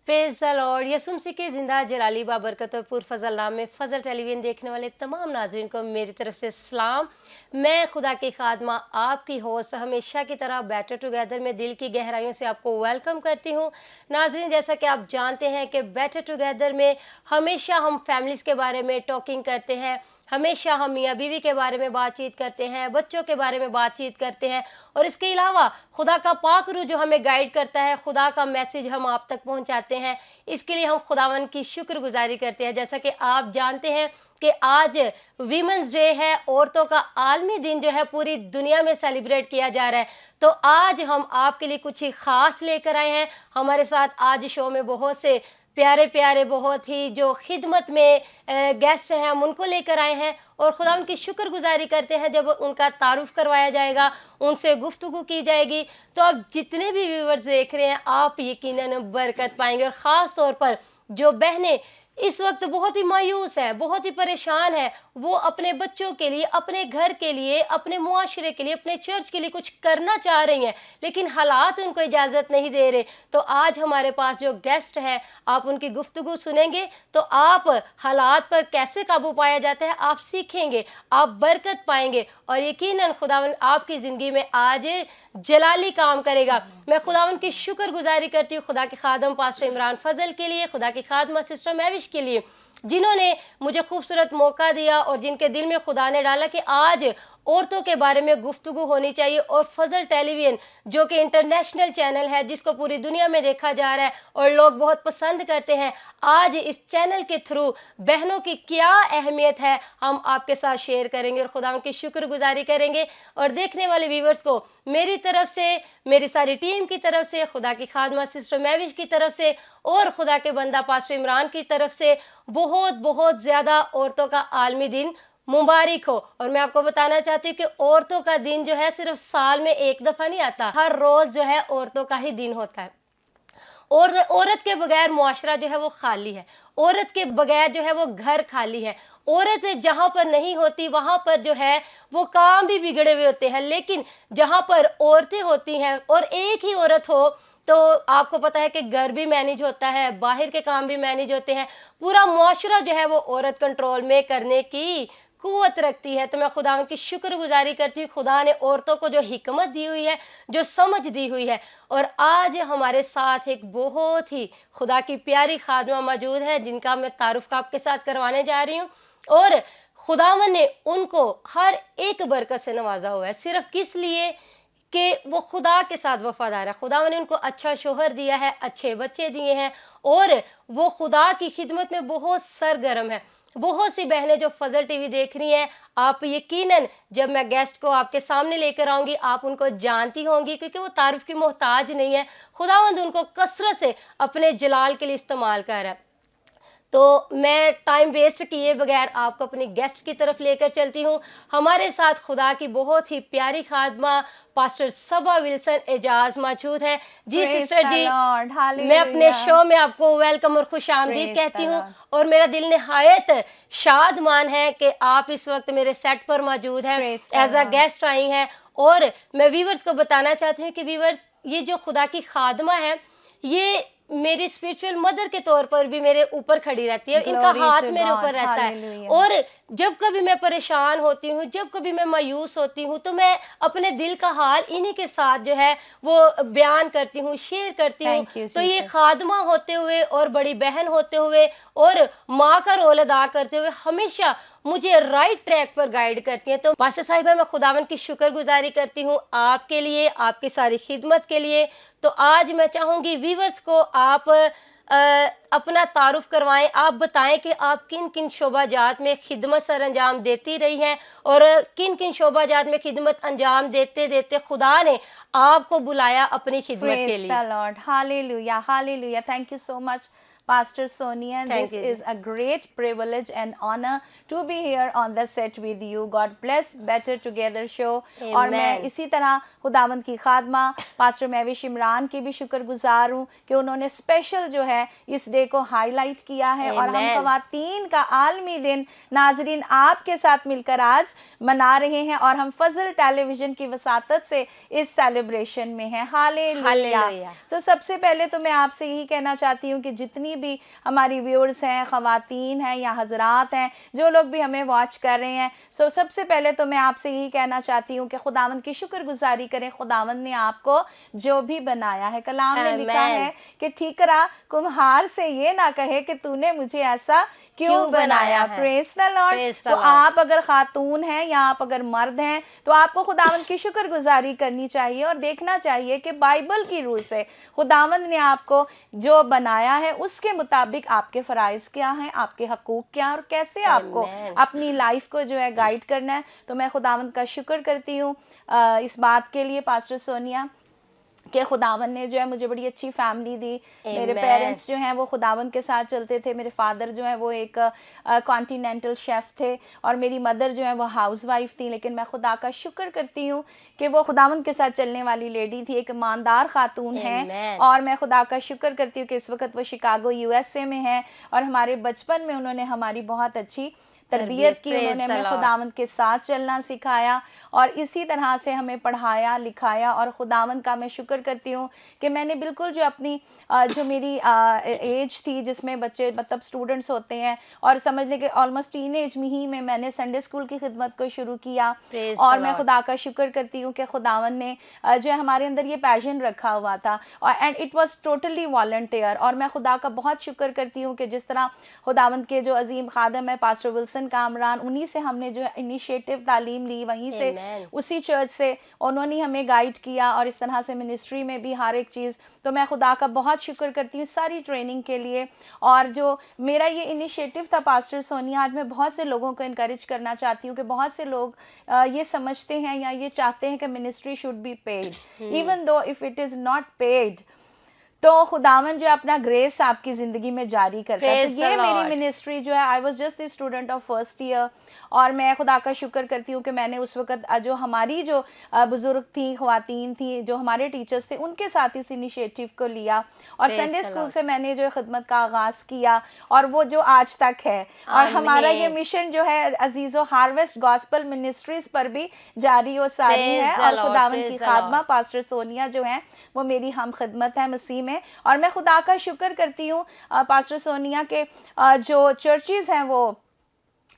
Praise the lord. यसुम मसीह की ज़िंदा जलाली बाबरकत और पुर फजल नाम में फ़जल टेलीविज़न देखने वाले तमाम नाज़रीन को मेरी तरफ से सलाम। मैं खुदा की खादमा आपकी होस्ट हमेशा की तरह बेटर टुगेदर में दिल की गहराइयों से आपको वेलकम करती हूँ। नाज़रीन, जैसा कि आप जानते हैं कि बेटर टुगेदर में हमेशा हम फैमिलीज़ के बारे में टॉकिंग करते हैं, हमेशा हम मियाँ बीवी के बारे में बातचीत करते हैं, बच्चों के बारे में बातचीत करते हैं और इसके अलावा खुदा का पाक रूह जो हमें गाइड करता है, खुदा का मैसेज हम आप तक पहुंचाते हैं। इसके लिए हम खुदावन की शुक्रगुजारी करते हैं। जैसा कि आप जानते हैं कि आज वीमेंस डे है, औरतों का आलमी दिन जो है पूरी दुनिया में सेलिब्रेट किया जा रहा है। तो आज हम आपके लिए कुछ ही खास लेकर आए हैं। हमारे साथ आज शो में बहुत से प्यारे प्यारे, बहुत ही जो खिदमत में गेस्ट हैं, हम उनको लेकर आए हैं और खुदा उनकी शुक्रगुजारी करते हैं। जब उनका तारुफ करवाया जाएगा, उनसे गुफ्तगू की जाएगी, तो आप जितने भी व्यूवर्स देख रहे हैं, आप यकीनन बरकत पाएंगे। और ख़ास तौर पर जो बहनें इस वक्त बहुत ही मायूस है, बहुत ही परेशान है, वो अपने बच्चों के लिए, अपने घर के लिए, अपने मुआशरे के लिए, अपने चर्च के लिए कुछ करना चाह रही हैं, लेकिन हालात उनको इजाज़त नहीं दे रहे। तो आज हमारे पास जो गेस्ट हैं, आप उनकी गुफ्तगू सुनेंगे तो आप हालात पर कैसे काबू पाया जाता है आप सीखेंगे, आप बरकत पाएंगे और यकीनन खुदावन आपकी ज़िंदगी में आज जलाली काम करेगा। मैं खुदावन की शुक्रगुजारी करती हूँ खुदा के खादम पास्टर इमरान फजल के लिए, खुदा की खादमा सिस्टर महविश के लिए, जिन्होंने मुझे खूबसूरत मौका दिया और जिनके दिल में खुदा ने डाला कि आज औरतों के बारे में गुफ्तगू होनी चाहिए। और फजल टेलीविजन जो कि इंटरनेशनल चैनल है, जिसको पूरी दुनिया में देखा जा रहा है और लोग बहुत पसंद करते हैं, आज इस चैनल के थ्रू बहनों की क्या अहमियत है हम आपके साथ शेयर करेंगे और खुदा की शुक्रगुजारी करेंगे। और देखने वाले व्यूवर्स को मेरी तरफ से, मेरी सारी टीम की तरफ से, खुदा की खादमा सिस्टर महविश की तरफ से और खुदा के बंदा पास्टर इमरान की तरफ से बहुत बहुत ज़्यादा औरतों का आलमी दिन मुबारक हो। और मैं आपको बताना चाहती हूँ कि औरतों का दिन जो है सिर्फ साल में एक दफ़ा नहीं आता, हर रोज़ जो है औरतों का ही दिन होता है। और औरत के बगैर मुआशरा जो है वो खाली है, औरत के बगैर जो है वो घर खाली है। औरत जहाँ पर नहीं होती वहाँ पर जो है वो काम भी बिगड़े हुए होते हैं, लेकिन जहाँ पर औरतें होती हैं और एक ही औरत हो तो आपको पता है कि घर भी मैनेज होता है, बाहर के काम भी मैनेज होते हैं, पूरा मुआशरा जो है वो औरत कंट्रोल में करने की कुव्वत रखती है। तो मैं खुदा की शुक्रगुजारी करती हूँ, खुदा ने औरतों को जो हिकमत दी हुई है, जो समझ दी हुई है। और आज हमारे साथ एक बहुत ही खुदा की प्यारी खादमा मौजूद है, जिनका मैं तारुफ आपके साथ करवाने जा रही हूँ। और खुदावन ने उनको हर एक बरकत से नवाजा हुआ है, सिर्फ किस लिए कि वो खुदा के साथ वफादार है। खुदा ने उनको अच्छा शोहर दिया है, अच्छे बच्चे दिए हैं और वो खुदा की खिदमत में बहुत सरगर्म है। बहुत सी बहनें जो फजल टीवी देख रही हैं, आप यकीनन जब मैं गेस्ट को आपके सामने लेकर आऊंगी आप उनको जानती होंगी, क्योंकि वो तारुफ की मोहताज नहीं है। खुदावंद उनको कसरत से अपने जलाल के लिए इस्तेमाल कर रहा है। तो मैं टाइम वेस्ट किए बगैर आपको अपनी गेस्ट की तरफ लेकर चलती हूँ। हमारे साथ खुदा की बहुत ही प्यारी खादमा पास्टर सबा विल्सन एजाज मौजूद है। जी सिस्टर जी, मैं अपने शो में आपको वेलकम और खुश आमदीद कहती हूँ और मेरा दिल निहायत शादमान है कि आप इस वक्त मेरे सेट पर मौजूद हैं, एज अ गेस्ट आई हैं। और मैं व्यूवर्स को बताना चाहती हूँ कि व्यूवर्स, ये जो खुदा की खादमा है, ये मेरी स्पिरिचुअल मदर के तौर पर भी मेरे ऊपर खड़ी रहती है, इनका हाथ मेरे ऊपर रहता है। और जब कभी मैं परेशान होती हूँ, जब कभी मैं मायूस होती हूँ, तो मैं अपने दिल का हाल इन्हीं के साथ जो है वो बयान करती हूँ, शेयर करती हूँ। तो ये खादमा होते हुए और बड़ी बहन होते हुए और माँ का रोल अदा करते हुए हमेशा मुझे राइट ट्रैक पर गाइड करती हैं। तो पास्टर साहिबा, मैं खुदावन की शुक्रगुजारी करती हूँ आपके लिए, आपकी सारी खिदमत के लिए। तो आज मैं चाहूँगी व्यूवर्स को आप अपना तारुफ करवाएं, आप बताएं कि आप किन किन शोबाजात में खिदमत सर अंजाम देती रही हैं और किन किन शोबाजात में खिदमत अंजाम देते देते खुदा ने आपको बुलाया अपनी खिदमत के लिए। Lord, hallelujah, hallelujah. Thank you so much Pastor Sonia. Thank This you. is a great privilege and honor to be here on the set with you. God bless Better Together show. और मैं इसी तरह खुदावंद की खादमा pastor Mahwish Imran की भी शुक्रगुजार हूँ कि उन्होंने स्पेशल जो है इस डे को हाईलाइट किया है और हम ख़वातीन का आलमी दिन नाजरीन आपके साथ मिलकर आज मना रहे हैं और हम फजल टेलीविजन की वसातत से इस सेलिब्रेशन में हैं। हालेलुया। तो सबसे पहले तो मैं आपसे यही कहना चाहती हूँ कि जितनी भी हमारी व्यूअर्स हैं, ख़वातीन हैं या हजरात हैं, जो लोग भी हमें वॉच कर रहे हैं, सो सबसे पहले तो मैं आपसे यही कहना चाहती हूँ कि खुदावंद की शुक्रगुजारी करें। खुदावंद ने आपको जो भी बनाया है, कलाम में लिखा है कि ठीकरा कुम्हार से ये ना कहे कि तूने मुझे ऐसा क्यों बनाया। Praise the Lord. तो आप अगर खातून हैं या आप अगर मर्द हैं तो आपको खुदावंद की शुक्रगुजारी करनी चाहिए और देखना चाहिए कि बाइबल की रूह से खुदावंद ने आपको जो बनाया है उसके मुताबिक आपके फ़राइज़ क्या हैं, आपके हकूक़ क्या हैं और कैसे आपको अपनी लाइफ को जो है गाइड करना है। तो मैं खुदावंद का शुक्र करती हूँ इस बात के लिए पास्टर सोनिया कि खुदावंद ने जो है मुझे बड़ी अच्छी फैमिली दी। मेरे पेरेंट्स जो हैं वो खुदावंद के साथ चलते थे। मेरे फादर जो है वो एक कॉन्टिनेंटल शेफ़ थे और मेरी मदर जो है वो हाउसवाइफ थी। लेकिन मैं खुदा का शुक्र करती हूँ कि वो खुदावंद के साथ चलने वाली लेडी थी, एक ईमानदार खातून है। और मैं खुदा का शुक्र करती हूँ कि इस वक्त वो शिकागो USA में है और हमारे बचपन में उन्होंने हमारी बहुत अच्छी तरबियत की। उन्होंने हमें खुदावंद के साथ चलना सिखाया और इसी तरह से हमें पढ़ाया लिखाया। और खुदावंद का मैं शुक्र करती हूँ कि मैंने बिल्कुल जो अपनी जो मेरी एज थी जिसमें बच्चे मतलब स्टूडेंट्स होते हैं और समझ लें कि ऑलमोस्ट टीन एज में ही में मैंने संडे स्कूल की खिदमत को शुरू किया। और मैं खुदा का शुक्र करती हूँ कि खुदावंद ने जो है हमारे अंदर ये पैशन रखा हुआ था और and it was totally volunteer. और मैं खुदा का बहुत शुक्र करती हूँ कि जिस तरह खुदावंद के जो अजीम खादम है पास्टर विल्सन कामरान, उन्हीं से हमने जो है इनिशिएटिव तालीम ली, वहीं से उसी चर्च से उन्होंने हमें गाइड किया और इस तरह से मिनिस्ट्री में भी हर एक चीज़। तो मैं खुदा का बहुत शुक्र करती हूँ सारी ट्रेनिंग के लिए। और जो मेरा ये इनिशिएटिव था पास्टर सोनिया, आज मैं बहुत से लोगों को इनकरेज करना चाहती हूँ कि बहुत से लोग ये समझते हैं या ये चाहते हैं कि ministry should be paid, even though if it is not paid तो खुदावन जो अपना ग्रेस आपकी ज़िंदगी में जारी करता है। तो ये मेरी मिनिस्ट्री जो है, I was just the student of first year और मैं खुदा का शुक्र करती हूँ कि मैंने उस वक्त जो हमारी जो बुज़ुर्ग थी, ख़वातीन थी, जो हमारे टीचर्स थे, उनके साथ इस इनिशिएटिव को लिया और संडे स्कूल से मैंने जो खिदमत का आगाज़ किया और वो जो आज तक है। और हमारा ये मिशन जो है अजीज़ो हार्वेस्ट गॉस्पल मिनिस्ट्रीज़ पर भी जारी और सारी है। और खुदावन की खादमा पास्टर सोनिया जो है वो मेरी हम खिदमत है मसीह में। और मैं खुदा का शुक्र करती हूँ पास्टर सोनिया के जो चर्चेज़ हैं वो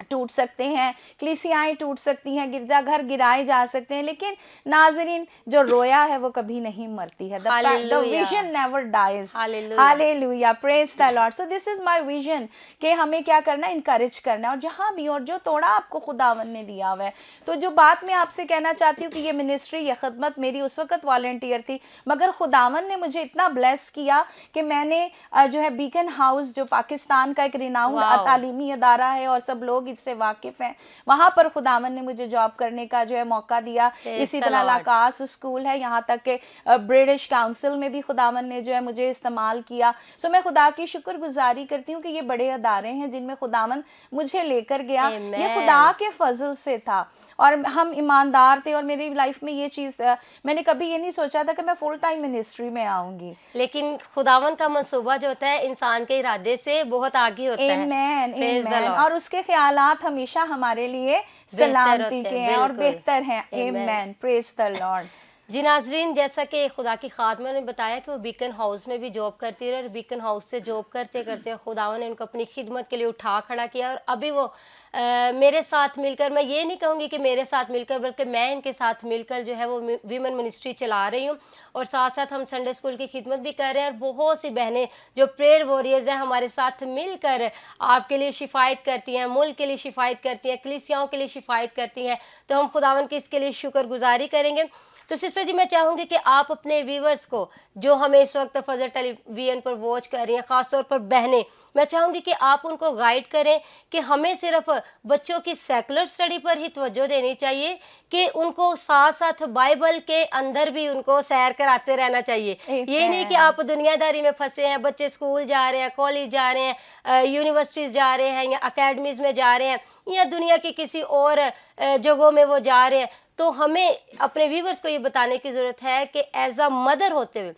टूट सकते हैं, कलीसियाएं टूट सकती हैं, गिरजाघर गिराए जा सकते हैं, लेकिन नाज़रीन जो रोया है वो कभी नहीं मरती है। The vision never dies. Hallelujah, praise the Lord. So this is my vision कि हमें क्या करना है, इनकरेज करना है। और जहाँ भी और जो तोड़ा आपको खुदावन ने दिया हुआ है। तो जो बात मैं आपसे कहना चाहती हूँ कि ये मिनिस्ट्री, ये खिदमत मेरी उस वक्त वॉलंटियर थी, मगर खुदावन ने मुझे इतना ब्लेस किया कि मैंने जो है बीकन हाउस जो पाकिस्तान का एक रिनाउंड तालीमी अदारा है और सब लोग इससे वाकिफ हैं, वहाँ पर खुदावन ने मुझे जॉब करने का जो है मौका दिया। इसी तरह लाकास स्कूल है, यहाँ तक के ब्रिटिश काउंसिल में भी खुदावन ने जो है मुझे इस्तेमाल किया। सो मैं खुदा की शुक्रगुजारी करती हूँ कि ये बड़े अदारे हैं जिनमें खुदावन मुझे लेकर गया। ये खुदा के फजल से था और हम ईमानदार थे। और मेरी लाइफ में ये चीज़ मैंने कभी ये नहीं सोचा था कि मैं फुल टाइम मिनिस्ट्री में आऊँगी, लेकिन खुदावन का मंसूबा जो होता है इंसान के इरादे से बहुत आगे होता है। आमीन। और उसके ख्यालात हमेशा हमारे लिए सलामती के हैं और बेहतर हैं। आमीन, प्रेज द लॉर्ड। जी नाजरीन, जैसा कि खुदा की खादमा ने बताया कि वो बीकन हाउस में भी जॉब करती रही और बीकन हाउस से जॉब करते करते खुदावन ने उनको अपनी खिदमत के लिए उठा खड़ा किया। और अभी वो मेरे साथ मिलकर, मैं ये नहीं कहूँगी कि मेरे साथ मिलकर, बल्कि मैं इनके साथ मिलकर जो है वो वीमेन मिनिस्ट्री चला रही हूँ। और साथ साथ हम संडे स्कूल की खिदमत भी कर रहे हैं। और बहुत सी बहनें जो प्रेयर वॉरियर्स हैं हमारे साथ मिलकर आपके लिए शिफायत करती हैं, मुल्क के लिए शिफायत करती हैं, कलीसियाओं के लिए शिफायत करती हैं। तो हम खुदावन की इसके लिए शुक्रगुजारी करेंगे। तो सिस्टर जी, मैं चाहूँगी कि आप अपने व्यूवर्स को जो हमें इस वक्त फजल टेलीविजन पर वॉच कर रही हैं, ख़ासतौर पर बहनें, मैं चाहूँगी कि आप उनको गाइड करें कि हमें सिर्फ बच्चों की सेकुलर स्टडी पर ही तवज्जो देनी चाहिए कि उनको साथ साथ बाइबल के अंदर भी उनको सैर कराते रहना चाहिए। ये नहीं कि आप दुनियादारी में फंसे हैं, बच्चे स्कूल जा रहे हैं, कॉलेज जा रहे हैं, यूनिवर्सिटीज़ जा रहे हैं या अकेडमीज़ में जा रहे हैं या दुनिया की किसी और जगहों में वो जा रहे हैं, तो हमें अपने व्यूवर्स को ये बताने की ज़रूरत है कि एज अ मदर होते हुए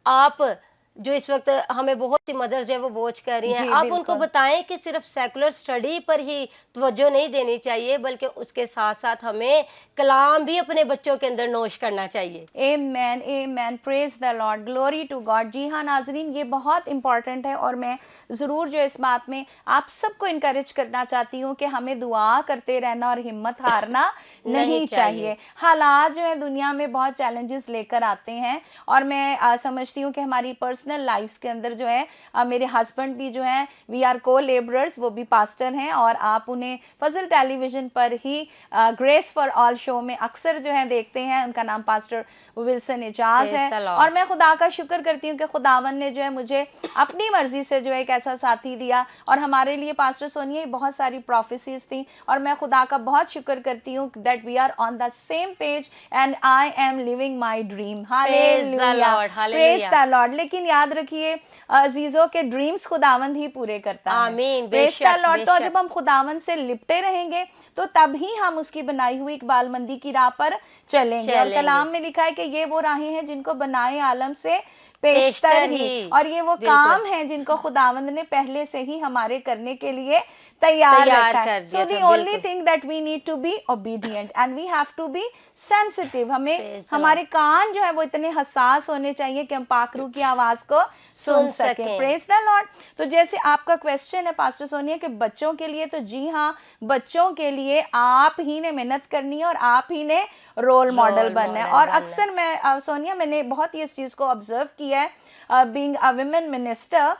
आप जो इस वक्त हमें बहुत सी मदर्स जो है वो वॉच कर रही हैं, आप उनको बताएं कि सिर्फ सेकुलर स्टडी पर ही तवज्जो नहीं देनी चाहिए बल्कि उसके साथ साथ हमें कलाम भी अपने बच्चों के अंदर नोश करना चाहिए। Amen, amen, praise the lord, glory to God. जी हाँ नाजरीन, ये बहुत इंपॉर्टेंट है और मैं ज़रूर जो इस बात में आप सबको इनकरेज करना चाहती हूँ कि हमें दुआ करते रहना और हिम्मत हारना नहीं चाहिए। हालात जो है दुनिया में बहुत चैलेंजेस लेकर आते हैं और मैं समझती हूँ कि हमारी पर्सनल लाइफ्स के अंदर जो है मेरे हस्बैंड भी जो है वी आर को लेबरर्स, वो भी पास्टर हैं और आप उन्हें फजल टेलीविज़न पर ही ग्रेस फॉर ऑल शो में अक्सर जो है देखते हैं। उनका नाम पास्टर विल्सन एजाज है और मैं खुदा का शुक्र करती हूँ कि खुदावन ने जो है मुझे अपनी मर्जी से जो है एक ऐसा साथी दिया और हमारे लिए पास्टर सोनिया बहुत सारी प्रोफेसीज थी और मैं खुदा का बहुत शुक्र करती हूँ that we are on the same page and I am living my dream. Hallelujah, praise the lord. लेकिन याद रखिए अजीजों के ड्रीम्स खुदावंद ही पूरे करता है। आमीन, प्रेज द लॉर्ड। तो जब हम खुदावंद से लिपटे रहेंगे तो तभी हम उसकी बनाई हुई इकबालमंदी की राह पर चलेंगे। और कलाम में लिखा है कि ये वो राहें हैं जिनको बनाए आलम से पेशतर ही, और ये वो काम है जिनको खुदावंद ने पहले से ही हमारे करने के लिए तैयार रखा है। So the only thing that we need to be obedient and we have to be sensitive. हमें हमारे कान जो है वो इतने हसास होने चाहिए कि हम पाकरू की आवाज को सुन सकें। Praise the Lord. तो जैसे आपका क्वेश्चन है पास्टर सोनिया कि बच्चों के लिए, तो जी हाँ, बच्चों के लिए आप ही ने मेहनत करनी है और आप ही ने रोल मॉडल बनना है। और अक्सर मैं सोनिया मैंने बहुत ही इस चीज को ऑब्जर्व किया है बीइंग अ वुमेन मिनिस्टर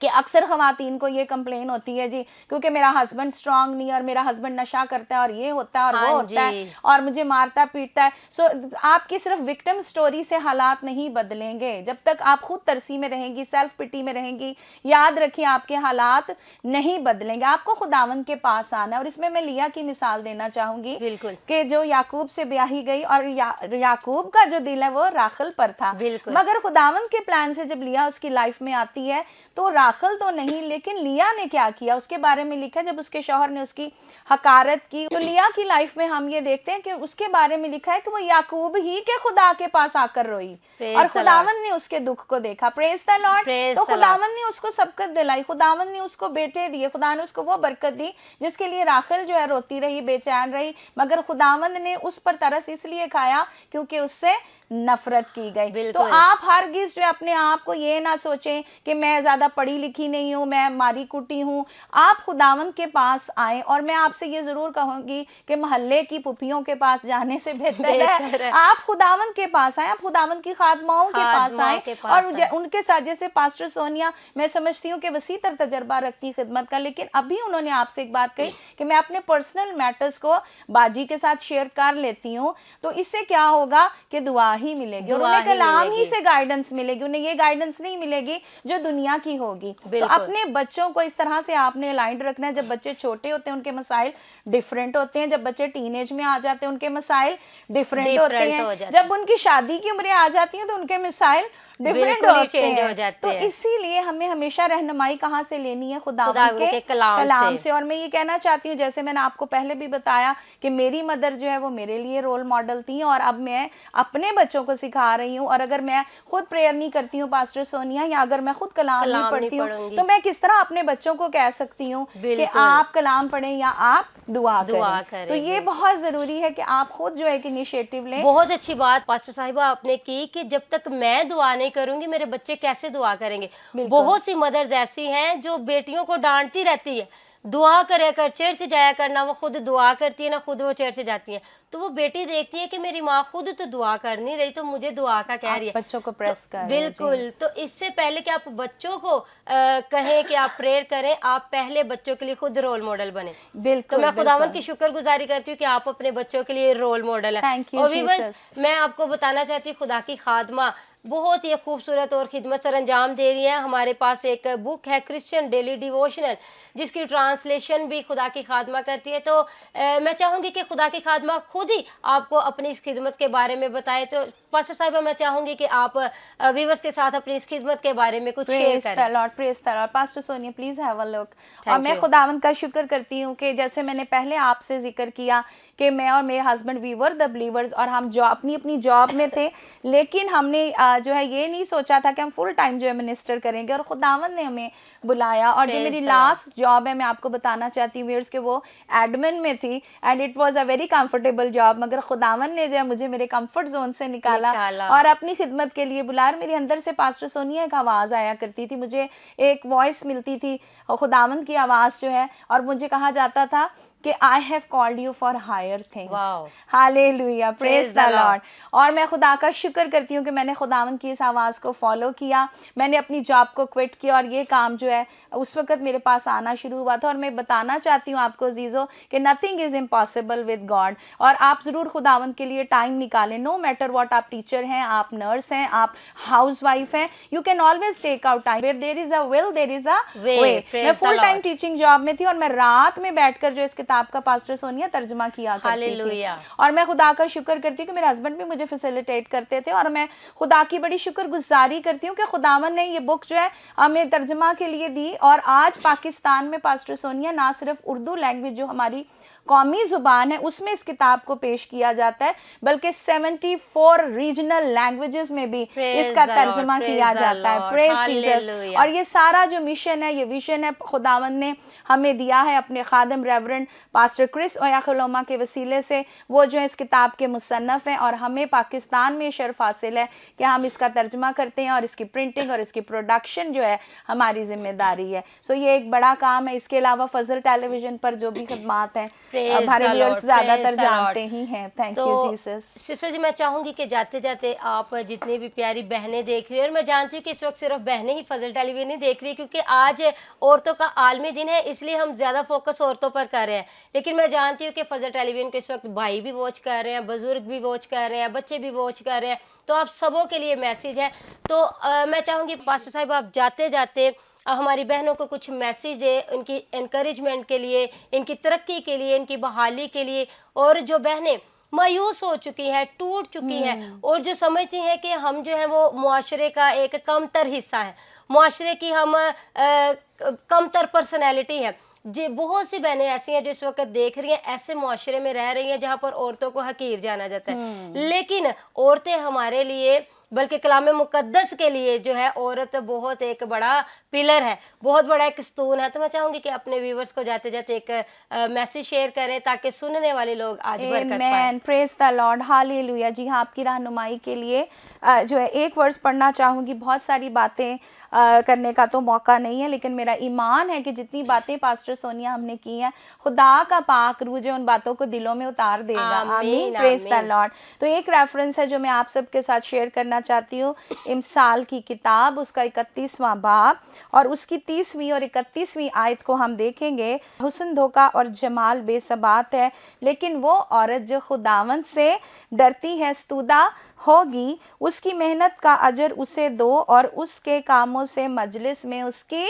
कि अक्सर ख़वातीन को ये कंप्लेन होती है जी क्योंकि मेरा हस्बैंड स्ट्रांग नहीं है और मेरा हस्बैंड नशा करता है और ये होता है और वो होता है और मुझे मारता पीटता है। सो आपकी सिर्फ विक्टिम स्टोरी से हालात नहीं बदलेंगे जब तक आप खुद तरसी में रहेंगी, सेल्फ पिटी में रहेंगी। याद रखिए आपके हालात नहीं बदलेंगे, आपको खुदावंद के पास आना है। और इसमें मैं लिया की मिसाल देना चाहूंगी कि जो याकूब से ब्याही गई और याकूब का जो दिल है वो राखल पर था, मगर खुदावंद के प्लान से जब लिया उसकी लाइफ में आती है तो राखल तो नहीं, लेकिन लिया ने क्या किया उसके बारे में लिखा है। जब उसके शौहर ने उसकी हकारत की तो लिया की लाइफ में हम ये देखते हैं कि उसके बारे में लिखा है कि वो याकूब ही के खुदा के पास आकर रोई और खुदावंद ने उसके दुख को देखा। Praise the Lord. तो खुदावंद ने उसको सबकत दिलाई, खुदावंद ने उसको बेटे दिए, खुदा ने उसको वो बरकत दी जिसके लिए राखल जो है रोती रही, बेचैन रही, मगर खुदावंद ने उस पर तरस इसलिए खाया क्योंकि उससे नफरत की गई। तो आप हरगिज जो अपने आप को ये ना सोचें कि मैं ज्यादा पढ़ी लिखी नहीं हूँ, मैं मारी कुटी हूँ। आप खुदावंद के पास आए और मैं आपसे ये जरूर कहूंगी कि मोहल्ले की पुफियों के पास जाने से बेहतर है आप खुदावंद के पास आए, आप खुदावंद की खादमाओं के पास आए और उनके साथ, जैसे पास्टर सोनिया मैं समझती हूँ कि वसी तर तजर्बा रखती खिदमत का, लेकिन अभी उन्होंने आपसे एक बात कही कि मैं अपने पर्सनल मैटर्स को बाजी के साथ शेयर कर लेती हूँ। तो इससे क्या होगा कि दुआ ही मिलेगी और उन्हें कलाम ही से गाइडेंस मिलेगी, उन्हें ये गाइडेंस नहीं मिलेगी जो दुनिया की होगी। तो अपने बच्चों को इस तरह से आपने अलाइंड रखना है। जब बच्चे छोटे होते हैं उनके मसाइल डिफरेंट होते हैं, जब बच्चे टीनेज में आ जाते हैं उनके मसाइल डिफरेंट होते हैं, जब उनकी शादी की उम्रें आ जाती हैं तो उनके मसाइल डिफरेंट होते हैं। तो इसीलिए हमें हमेशा रहनुमाई कहाँ से लेनी है? खुदावंद के कलाम से। और मैं ये कहना चाहती हूँ, जैसे मैंने आपको पहले भी बताया कि मेरी मदर जो है वो मेरे लिए रोल मॉडल थी और अब मैं अपने बच्चों को सिखा रही हूँ। और अगर मैं खुद प्रेयर नहीं करती हूँ पास्टर सोनिया, या अगर मैं खुद कलाम नहीं पढ़ती हूँ, तो मैं किस तरह अपने बच्चों को कह सकती हूँ कि आप कलाम पढ़ें या आप दुआ करें? तो ये बहुत जरूरी है कि आप खुद जो है इनिशिएटिव लें। बहुत अच्छी बात पास्टर साहिबा आपने की कि जब तक मैं दुआ नहीं करूंगी मेरे बच्चे कैसे दुआ करेंगे। बहुत सी मदर्स ऐसी हैं जो बेटियों को डांटती रहती है, दुआ करे कर, चर्च से जाया करना, वो खुद दुआ करती है ना खुद वो चर्च से जाती है, तो वो बेटी देखती है कि मेरी माँ खुद तो दुआ कर नहीं रही तो मुझे दुआ का कह रही है, बच्चों को प्रेस कर। बिल्कुल। तो इससे पहले कि आप बच्चों को कहें कि आप प्रेयर करें, आप पहले बच्चों के लिए खुद रोल मॉडल बने। बिल्कुल। तो मैं खुदावंद की शुक्रगुजारी करती हूँ कि आप अपने बच्चों के लिए रोल मॉडल है। Thank you Jesus. मैं आपको बताना चाहती हूँ खुदा की खादमा बहुत ही खूबसूरत और खिदमत सर अंजाम दे रही हैं। हमारे पास एक बुक है क्रिश्चियन डेली डिवोशनल, जिसकी ट्रांसलेशन भी खुदा की खादमा करती है। तो मैं चाहूँगी कि खुदा की खादमा खुद ही आपको अपनी इस खिदमत के बारे में बताए। तो पास्टर साहिबा, मैं चाहूँगी कि आप व्यूवर्स के साथ अपनी इस खिदमत के बारे में कुछ शेयर करें। Praise the Lord. Pastor Sonia, please have a look. और Thank मैं you. खुदावंद का शुक्र करती हूँ कि जैसे मैंने पहले आपसे जिक्र किया कि मैं और मेरे husband we were the believers, और हम अपनी अपनी जॉब में थे, लेकिन हमने जो है ये नहीं सोचा था कि हम फुल टाइम जो है मिनिस्टर करेंगे, और खुदावंद ने हमें बुलाया। और जो Praise मेरी the लास्ट जॉब है, मैं आपको बताना चाहती हूँ व्यूअर्स, के वो एडमिन में थी, and it was a very comfortable job, मगर खुदावंद ने जो है मुझे मेरे कंफर्ट जोन से निकाला और अपनी खिदमत के लिए बुलाया। मेरे अंदर से पास्टर सोनिया एक आवाज़ आया करती थी, मुझे एक वॉइस मिलती थी, खुदावंद की आवाज़ जो है, और मुझे कहा जाता था कि I have called you for higher things. Hallelujah, praise the lord. और मैं खुदा का शुक्र करती हूँ कि मैंने खुदावंद की इस आवाज़ को फॉलो किया। मैंने अपनी जॉब को क्विट किया और ये काम जो है उस वक्त मेरे पास आना शुरू हुआ था। और मैं बताना चाहती हूँ आपको अजीज़ों कि nothing is impossible with God. और आप ज़रूर खुदावंद के लिए टाइम निकालें, नो मैटर व्हाट। आप टीचर हैं, आप नर्स हैं, आप हाउस वाइफ हैं, you can always take out time. Where there is a will there is a way. मैं फुल टाइम टीचिंग जॉब में थी और मैं रात में बैठकर जो इस आपका पास्टर सोनिया तर्जमा किया करती थी। और मैं खुदा का शुक्र करती हूँ कि मेरे हस्बैंड भी मुझे फैसिलिटेट करते थे। और मैं खुदा की बड़ी शुक्रगुजारी करती हूँ कि खुदावन ने ये बुक जो है हमें तर्जमा के लिए दी। और आज पाकिस्तान में पास्टर सोनिया ना सिर्फ उर्दू लैंग्वेज जो हमारी कौमी ज़ुबान है उसमें इस किताब को पेश किया जाता है, बल्कि 74 रीजनल लैंग्वेजेस में भी इसका तर्जमा किया जाता है। Praise Jesus. और ये सारा जो मिशन है, ये विजन है, खुदावन ने हमें दिया है अपने खादम रेवरेंड पास्टर क्रिस ओयाखिलोमा के वसीले से। वो जो है इस किताब के मुसन्नफ़ हैं और हमें पाकिस्तान में शर्फ हासिल है कि हम इसका तर्जमा करते हैं और इसकी प्रिंटिंग और इसकी प्रोडक्शन जो है हमारी जिम्मेदारी है। सो ये एक बड़ा काम है। इसके अलावा फजल टेलीविजन पर जो भी खदमात हैं हमारे व्यूअर्स ज्यादातर जानते ही हैं। Thank you Jesus. सिस्टर जी, मैं चाहूंगी कि जाते जाते आप जितनी भी प्यारी बहनें देख रही हैं, और मैं जानती हूँ कि इस वक्त सिर्फ बहनें ही फजल टेलीविजन नहीं देख रही, क्योंकि आज औरतों का आलमी दिन है, इसलिए हम ज्यादा फोकस औरतों पर कर रहे हैं। लेकिन मैं जानती हूँ कि फजल टेलीविजन के इस वक्त भाई भी वॉच कर रहे हैं, बुजुर्ग भी वॉच कर रहे हैं, बच्चे भी वॉच कर रहे हैं। तो आप सबों के लिए मैसेज है। तो मैं चाहूंगी पास्टर साहिब, आप जाते जाते हमारी बहनों को कुछ मैसेज दे, उनकी एनकरेजमेंट के लिए, इनकी तरक्की के लिए, इनकी बहाली के लिए। और जो बहनें मायूस हो चुकी हैं, टूट चुकी हैं, और जो समझती हैं कि हम जो है वो मुआशरे का एक कमतर हिस्सा है, मुआशरे की हम कमतर पर्सनैलिटी है जी। बहुत सी बहनें ऐसी हैं जो इस वक्त देख रही हैं, ऐसे मुआशरे में रह रही हैं जहाँ पर औरतों को हकीर जाना जाता है। लेकिन औरतें हमारे लिए, बल्कि कलाम मुकद्दस के लिए जो है औरत बहुत एक बड़ा पिलर है, बहुत बड़ा एक स्तून है। तो मैं चाहूंगी कि अपने व्यूवर्स को जाते जाते एक मैसेज शेयर करें ताकि सुनने वाले लोग आज बरकत पाएं। Praise the lord, hallelujah. जी हाँ, आपकी रहनुमाई के लिए जो है एक वर्स पढ़ना चाहूँगी। बहुत सारी बातें करने का तो मौका नहीं है, लेकिन मेरा ईमान है कि जितनी बातें पास्टर सोनिया हमने की हैं, खुदा का पाक रूह जो उन बातों को दिलों में उतार देगा। आमीन, प्रेज द लॉर्ड। तो एक रेफरेंस है जो मैं आप सबके साथ शेयर करना चाहती हूँ, इमसाल की किताब, उसका 31वां बाब और उसकी 30वीं और 31वीं आयत को हम देखेंगे। हुस्न धोखा और जमाल बेसबात है, लेकिन वो औरत जो खुदावंद से डरती है स्तुदा होगी। उसकी मेहनत का अजर उसे दो और उसके कामों से मजलिस में उसकी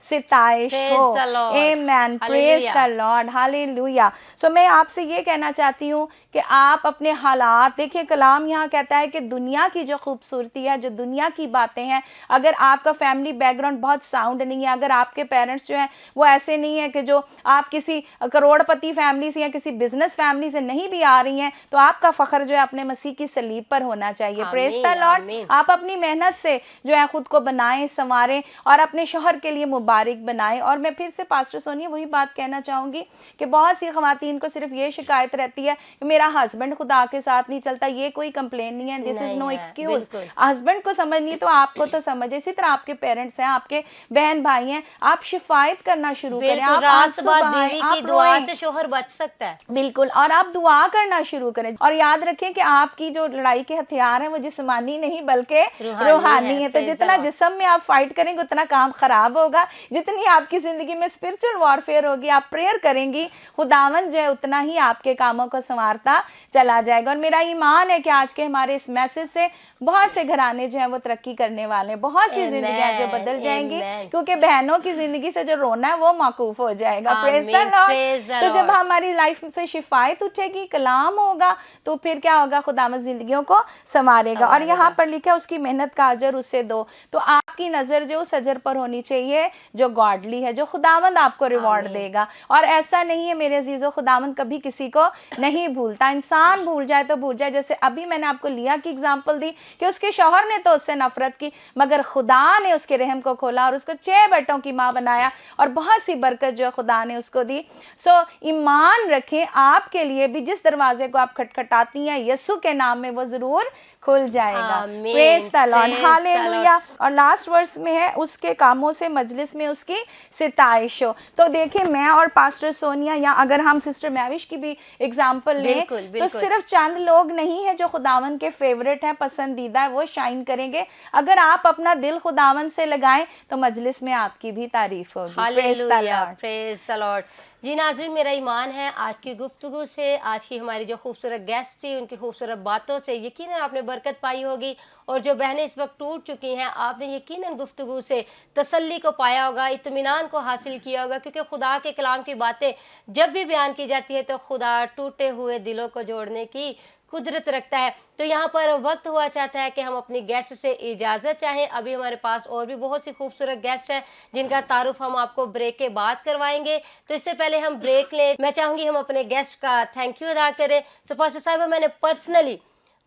सिताइश हो। आमेन, प्रेज द लॉर्ड, हालेलुया। सो मैं आपसे ये कहना चाहती हूँ कि आप अपने हालात देखिए। कलाम यहाँ कहता है कि दुनिया की जो खूबसूरती है, जो दुनिया की बातें हैं, अगर आपका फैमिली बैकग्राउंड बहुत साउंड नहीं है, अगर आपके पेरेंट्स जो हैं वो ऐसे नहीं है कि जो आप किसी करोड़पति फैमिली से या किसी बिजनेस फैमिली से नहीं भी आ रही हैं, तो आपका फख्र जो है अपने मसीह की सलीब पर होना चाहिए। Praise the Lord. आप अपनी मेहनत से जो है खुद को बनाएं, संवारें और अपने शौहर के लिए मुबारक बनाएं। और मैं फिर से पास्टर सोनिया वही बात कहना चाहूँगी कि बहुत सी ख़वातीन को सिर्फ ये शिकायत रहती है कि मेरा हस्बैंड खुदा के साथ नहीं चलता। ये कोई कंप्लेन नहीं है, this is no excuse. Husband को समझनी तो आपको तो समझ, इसी तरह आपके पेरेंट्स हैं, आपके बहन भाई हैं, आप शिफायत करना शुरू करें। आप दुआ से शौहर बच सकता है, बिल्कुल, और आप दुआ करना शुरू करें। और याद रखें कि आपकी जो लड़ाई के हथियार हैं वो जिस्मानी नहीं बल्कि रूहानी है। तो जितना जिस्म में आप फाइट करेंगे उतना काम खराब होगा, जितनी आपकी ज़िंदगी में स्पिरिचुअल वॉरफेयर होगी, आप प्रेयर करेंगी, खुदावंद जो है उतना ही आपके कामों को संवारता चला जाएगा। और मेरा ईमान है कि आज के हमारे इस मैसेज से बहुत से घराने जो है वो तरक्की करने वाले हैं, बहुत सी जिंदगियां जो बदल जाएंगी, क्योंकि बहनों की जिंदगी से जो रोना है वो माकूफ हो जाएगा। Praise the Lord. तो जब हमारी लाइफ से शिफायत उठेगी, कलाम होगा, तो फिर क्या होगा, खुदावंद जिंदगियों को संवारेगा। और यहाँ पर लिखा है उसकी मेहनत का अजर उसे दो। तो आपकी नजर जो उस अजर पर होनी चाहिए जो गॉडली है, जो खुदावंद आपको रिवॉर्ड देगा। और ऐसा नहीं है मेरे अजीजों, खुदावंद कभी किसी को नहीं भूलता। इंसान भूल जाए तो भूल जाए, जैसे अभी मैंने आपको लिया की एग्जाम्पल दी कि उसके शौहर ने तो उससे नफरत की, मगर खुदा ने उसके रहम को खोला और उसको 6 बेटों की माँ बनाया और बहुत सी बरकत जो खुदा ने उसको दी। सो ईमान रखें, आपके लिए भी जिस दरवाजे को आप खटखटाती हैं, यीशु के नाम में वो जरूर खुल जाएगा। Praise the lord, hallelujah. और लास्ट वर्स में है, उसके कामों से मजलिस में उसकी सिताइश हो। तो देखिए, मैं और पास्टर सोनिया, या अगर हम सिस्टर मैविश की भी एग्जांपल लें, तो सिर्फ चंद लोग नहीं है जो खुदावन के फेवरेट हैं, पसंदीदा है, वो शाइन करेंगे। अगर आप अपना दिल खुदावन से लगाएं तो मजलिस में आपकी भी तारीफ होगी। Hallelujah, praise the lord. जी नाज़रीन, मेरा ईमान है आज की गुफ्तगू से, आज की हमारी जो खूबसूरत गेस्ट थी, उनकी खूबसूरत बातों से यकीनन आपने बरकत पाई होगी। और जो बहनें इस वक्त टूट चुकी हैं, आपने यकीनन गुफ्तगू से तसल्ली को पाया होगा, इत्मीनान को हासिल किया होगा, क्योंकि खुदा के कलाम की बातें जब भी बयान की जाती है तो खुदा टूटे हुए दिलों को जोड़ने की कुदरत रखता है। तो यहाँ पर वक्त हुआ चाहता है कि हम अपनी गेस्ट से इजाज़त चाहें। अभी हमारे पास और भी बहुत सी खूबसूरत गेस्ट हैं जिनका तारुफ हम आपको ब्रेक के बाद करवाएंगे। तो इससे पहले हम ब्रेक लें, मैं चाहूँगी हम अपने गेस्ट का थैंक यू अदा करें। तो पास्टर साहिबा, मैंने पर्सनली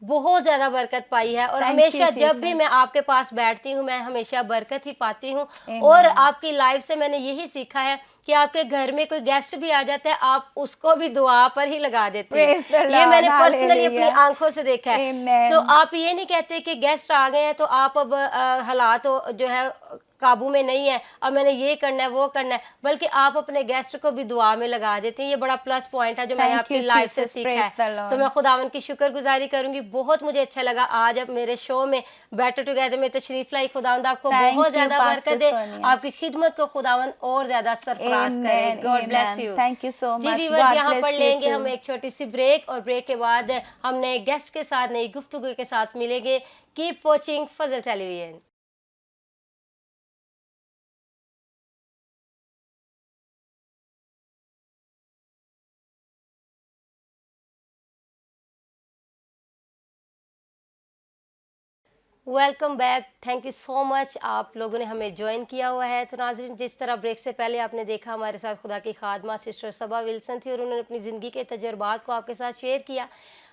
बहुत ज़्यादा बरकत पाई है और हमेशा जब भी मैं आपके पास बैठती हूँ मैं हमेशा बरकत ही पाती हूँ। और आपकी लाइफ से मैंने यही सीखा है कि आपके घर में कोई गेस्ट भी आ जाता है, आप उसको भी दुआ पर ही लगा देते हैं। ये मैंने पर्सनली अपनी आंखों से देखा है। तो आप ये नहीं कहते कि गेस्ट आ गए हैं तो आप अब हालात जो है काबू में नहीं है, अब मैंने ये करना है वो करना है, बल्कि आप अपने गेस्ट को भी दुआ में लगा देते हैं। ये बड़ा प्लस पॉइंट है जो मैंने आपकी लाइफ से सीखा है। तो मैं खुदावन की शुक्रगुजारी करूंगी। बहुत मुझे अच्छा लगा आज अब मेरे शो में बेटर टुगेदर में तशरीफ लाई। खुदावंद आपको बहुत ज्यादा बरकत दे, आपकी खिदमत को खुदावंद और ज्यादा सरफराज करे। God bless you. Thank you so much. जी व्यूअर्स, यहाँ पर लेंगे हम एक छोटी सी ब्रेक और ब्रेक के बाद हम नए गेस्ट के साथ नई गुफ्तगू के साथ मिलेंगे। Keep watching Fazal television. Welcome back, thank you so much. आप लोगों ने हमें ज्वाइन किया हुआ है। तो नाज़रीन, जिस तरह ब्रेक से पहले आपने देखा हमारे साथ खुदा की खादमा सिस्टर सबा विल्सन थी और उन्होंने अपनी ज़िंदगी के तजर्बात को आपके साथ शेयर किया।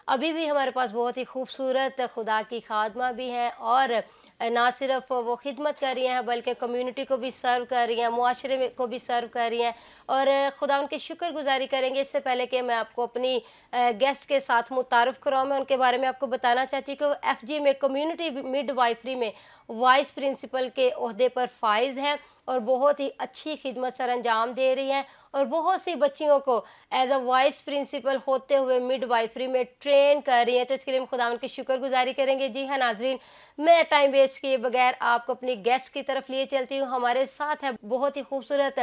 अभी भी हमारे पास बहुत ही खूबसूरत खुदा की खादमा भी हैं और ना सिर्फ वो खिदमत कर रही हैं बल्कि कम्युनिटी को भी सर्व कर रही हैं, मुआशरे को भी सर्व कर रही हैं और खुदा उनकी शुक्रगुजारी करेंगे। इससे पहले कि मैं आपको अपनी गेस्ट के साथ मुतारफ़ कराऊँ, मैं उनके बारे में आपको बताना चाहती हूँ कि FG में कम्युनिटी मिडवाइफरी में वाइस प्रिंसिपल के ओहदे पर फाइज हैं और बहुत ही अच्छी खिदमत सर अंजाम दे रही हैं और बहुत सी बच्चियों को एज अ वाइस प्रिंसिपल होते हुए मिडवाइफरी में ट्रेन कर रही हैं। तो इसके लिए हम खुदा उनकी शुक्रगुजारी करेंगे। जी हाँ नाजरीन, मैं टाइम वेस्ट किए बगैर आपको अपनी गेस्ट की तरफ लिए चलती हूँ। हमारे साथ है बहुत ही खूबसूरत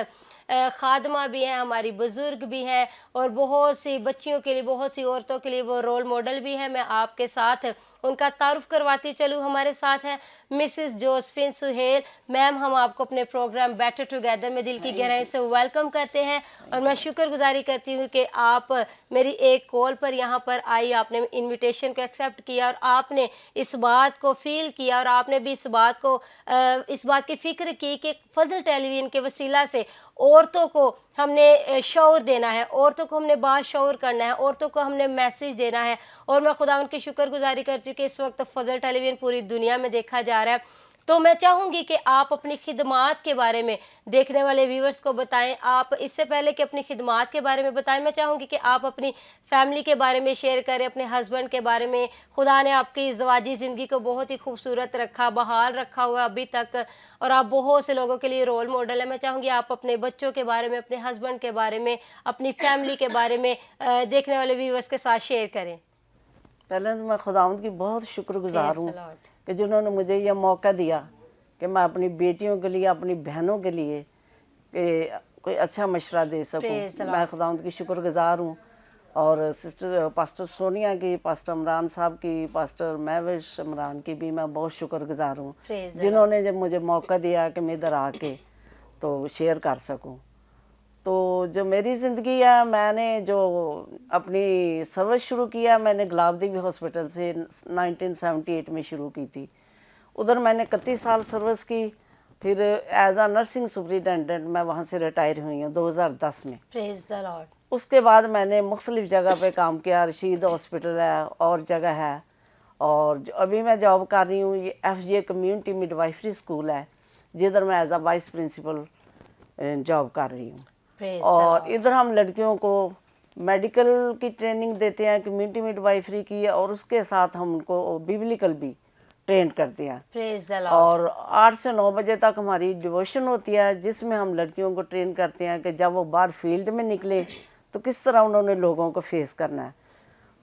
खादमा भी हैं, हमारी बुज़ुर्ग भी हैं और बहुत सी बच्चियों के लिए, बहुत सी औरतों के लिए वो रोल मॉडल भी है। मैं आपके साथ उनका तारुफ करवाती चलूँ। हमारे साथ है मिसेस जोसेफिन सुहेल मैम। हम आपको अपने प्रोग्राम बेटर टुगेदर में दिल की गहराई से वेलकम करते हैं और मैं शुक्रगुजारी करती हूँ कि आप मेरी एक कॉल पर यहाँ पर आई, आपने इनविटेशन को एक्सेप्ट किया और आपने इस बात को फील किया और आपने भी इस बात की फ़िक्र की कि फजल टेलीविज़न के वसीला से औरतों को हमने शऊर देना है, औरतों को हमने बाशऊर करना है, औरतों को हमने मैसेज देना है। और मैं खुदा उनकी शुक्रगुजारी करती हूँ कि इस वक्त फजल टेलीविज़न पूरी दुनिया में देखा जा रहा है। तो मैं चाहूँगी कि आप अपनी खिदमात के बारे में देखने वाले व्यूवर्स को बताएं। आप इससे पहले कि अपनी खिदमात के बारे में बताएं, मैं चाहूँगी कि आप अपनी फैमिली के बारे में शेयर करें, अपने हस्बैंड के बारे में। खुदा ने आपकी ज़वाजी ज़िंदगी को बहुत ही खूबसूरत रखा, बहाल रखा हुआ अभी तक और आप बहुत से लोगों के लिए रोल मॉडल है। मैं चाहूँगी आप अपने बच्चों के बारे में, अपने हस्बैंड के बारे में, अपनी फैमिली के बारे में देखने वाले व्यूवर्स के साथ शेयर करें। पहले तो मैं खुदावंद की बहुत शुक्रगुजार हूँ कि जिन्होंने मुझे यह मौका दिया कि मैं अपनी बेटियों के लिए, अपनी बहनों के लिए कि कोई अच्छा मशवरा दे Praise the सकूं। Lord. मैं खुदावंद की शुक्रगुजार हूँ, और सिस्टर पास्टर सोनिया की, पास्टर इमरान साहब की, पास्टर महविश इमरान की भी मैं बहुत शुक्रगुजार हूँ, Praise the जिन्होंने जब मुझे मौका दिया कि मैं इधर आके तो शेयर कर सकूं। तो जो मेरी ज़िंदगी है, मैंने जो अपनी सर्विस शुरू किया, मैंने गुलाब देवी हॉस्पिटल से 1978 में शुरू की थी। उधर मैंने 31 साल सर्विस की। फिर एज आ नर्सिंग सुपरिटेंडेंट मैं वहाँ से रिटायर हुई हूँ 2010 में। Praise the Lord. उसके बाद मैंने मुख्तलिफ़ जगह पे काम किया। रशीद हॉस्पिटल है और जगह है, और अभी मैं जॉब कर रही हूँ, ये FGA कम्युनिटी मिडवाइफरी स्कूल है, जिधर मैं एज आ वाइस प्रिंसिपल जॉब कर रही हूँ। Praise the और Lord. इधर हम लड़कियों को मेडिकल की ट्रेनिंग देते हैं, कम्युनिटी मिडवाइफरी की, और उसके साथ हम उनको बिब्लिकल भी ट्रेन करते हैं। Praise the Lord. और 8 से 9 बजे तक हमारी डिवोशन होती है, जिसमें हम लड़कियों को ट्रेन करते हैं कि जब वो बाहर फील्ड में निकले तो किस तरह उन्होंने लोगों को फेस करना है,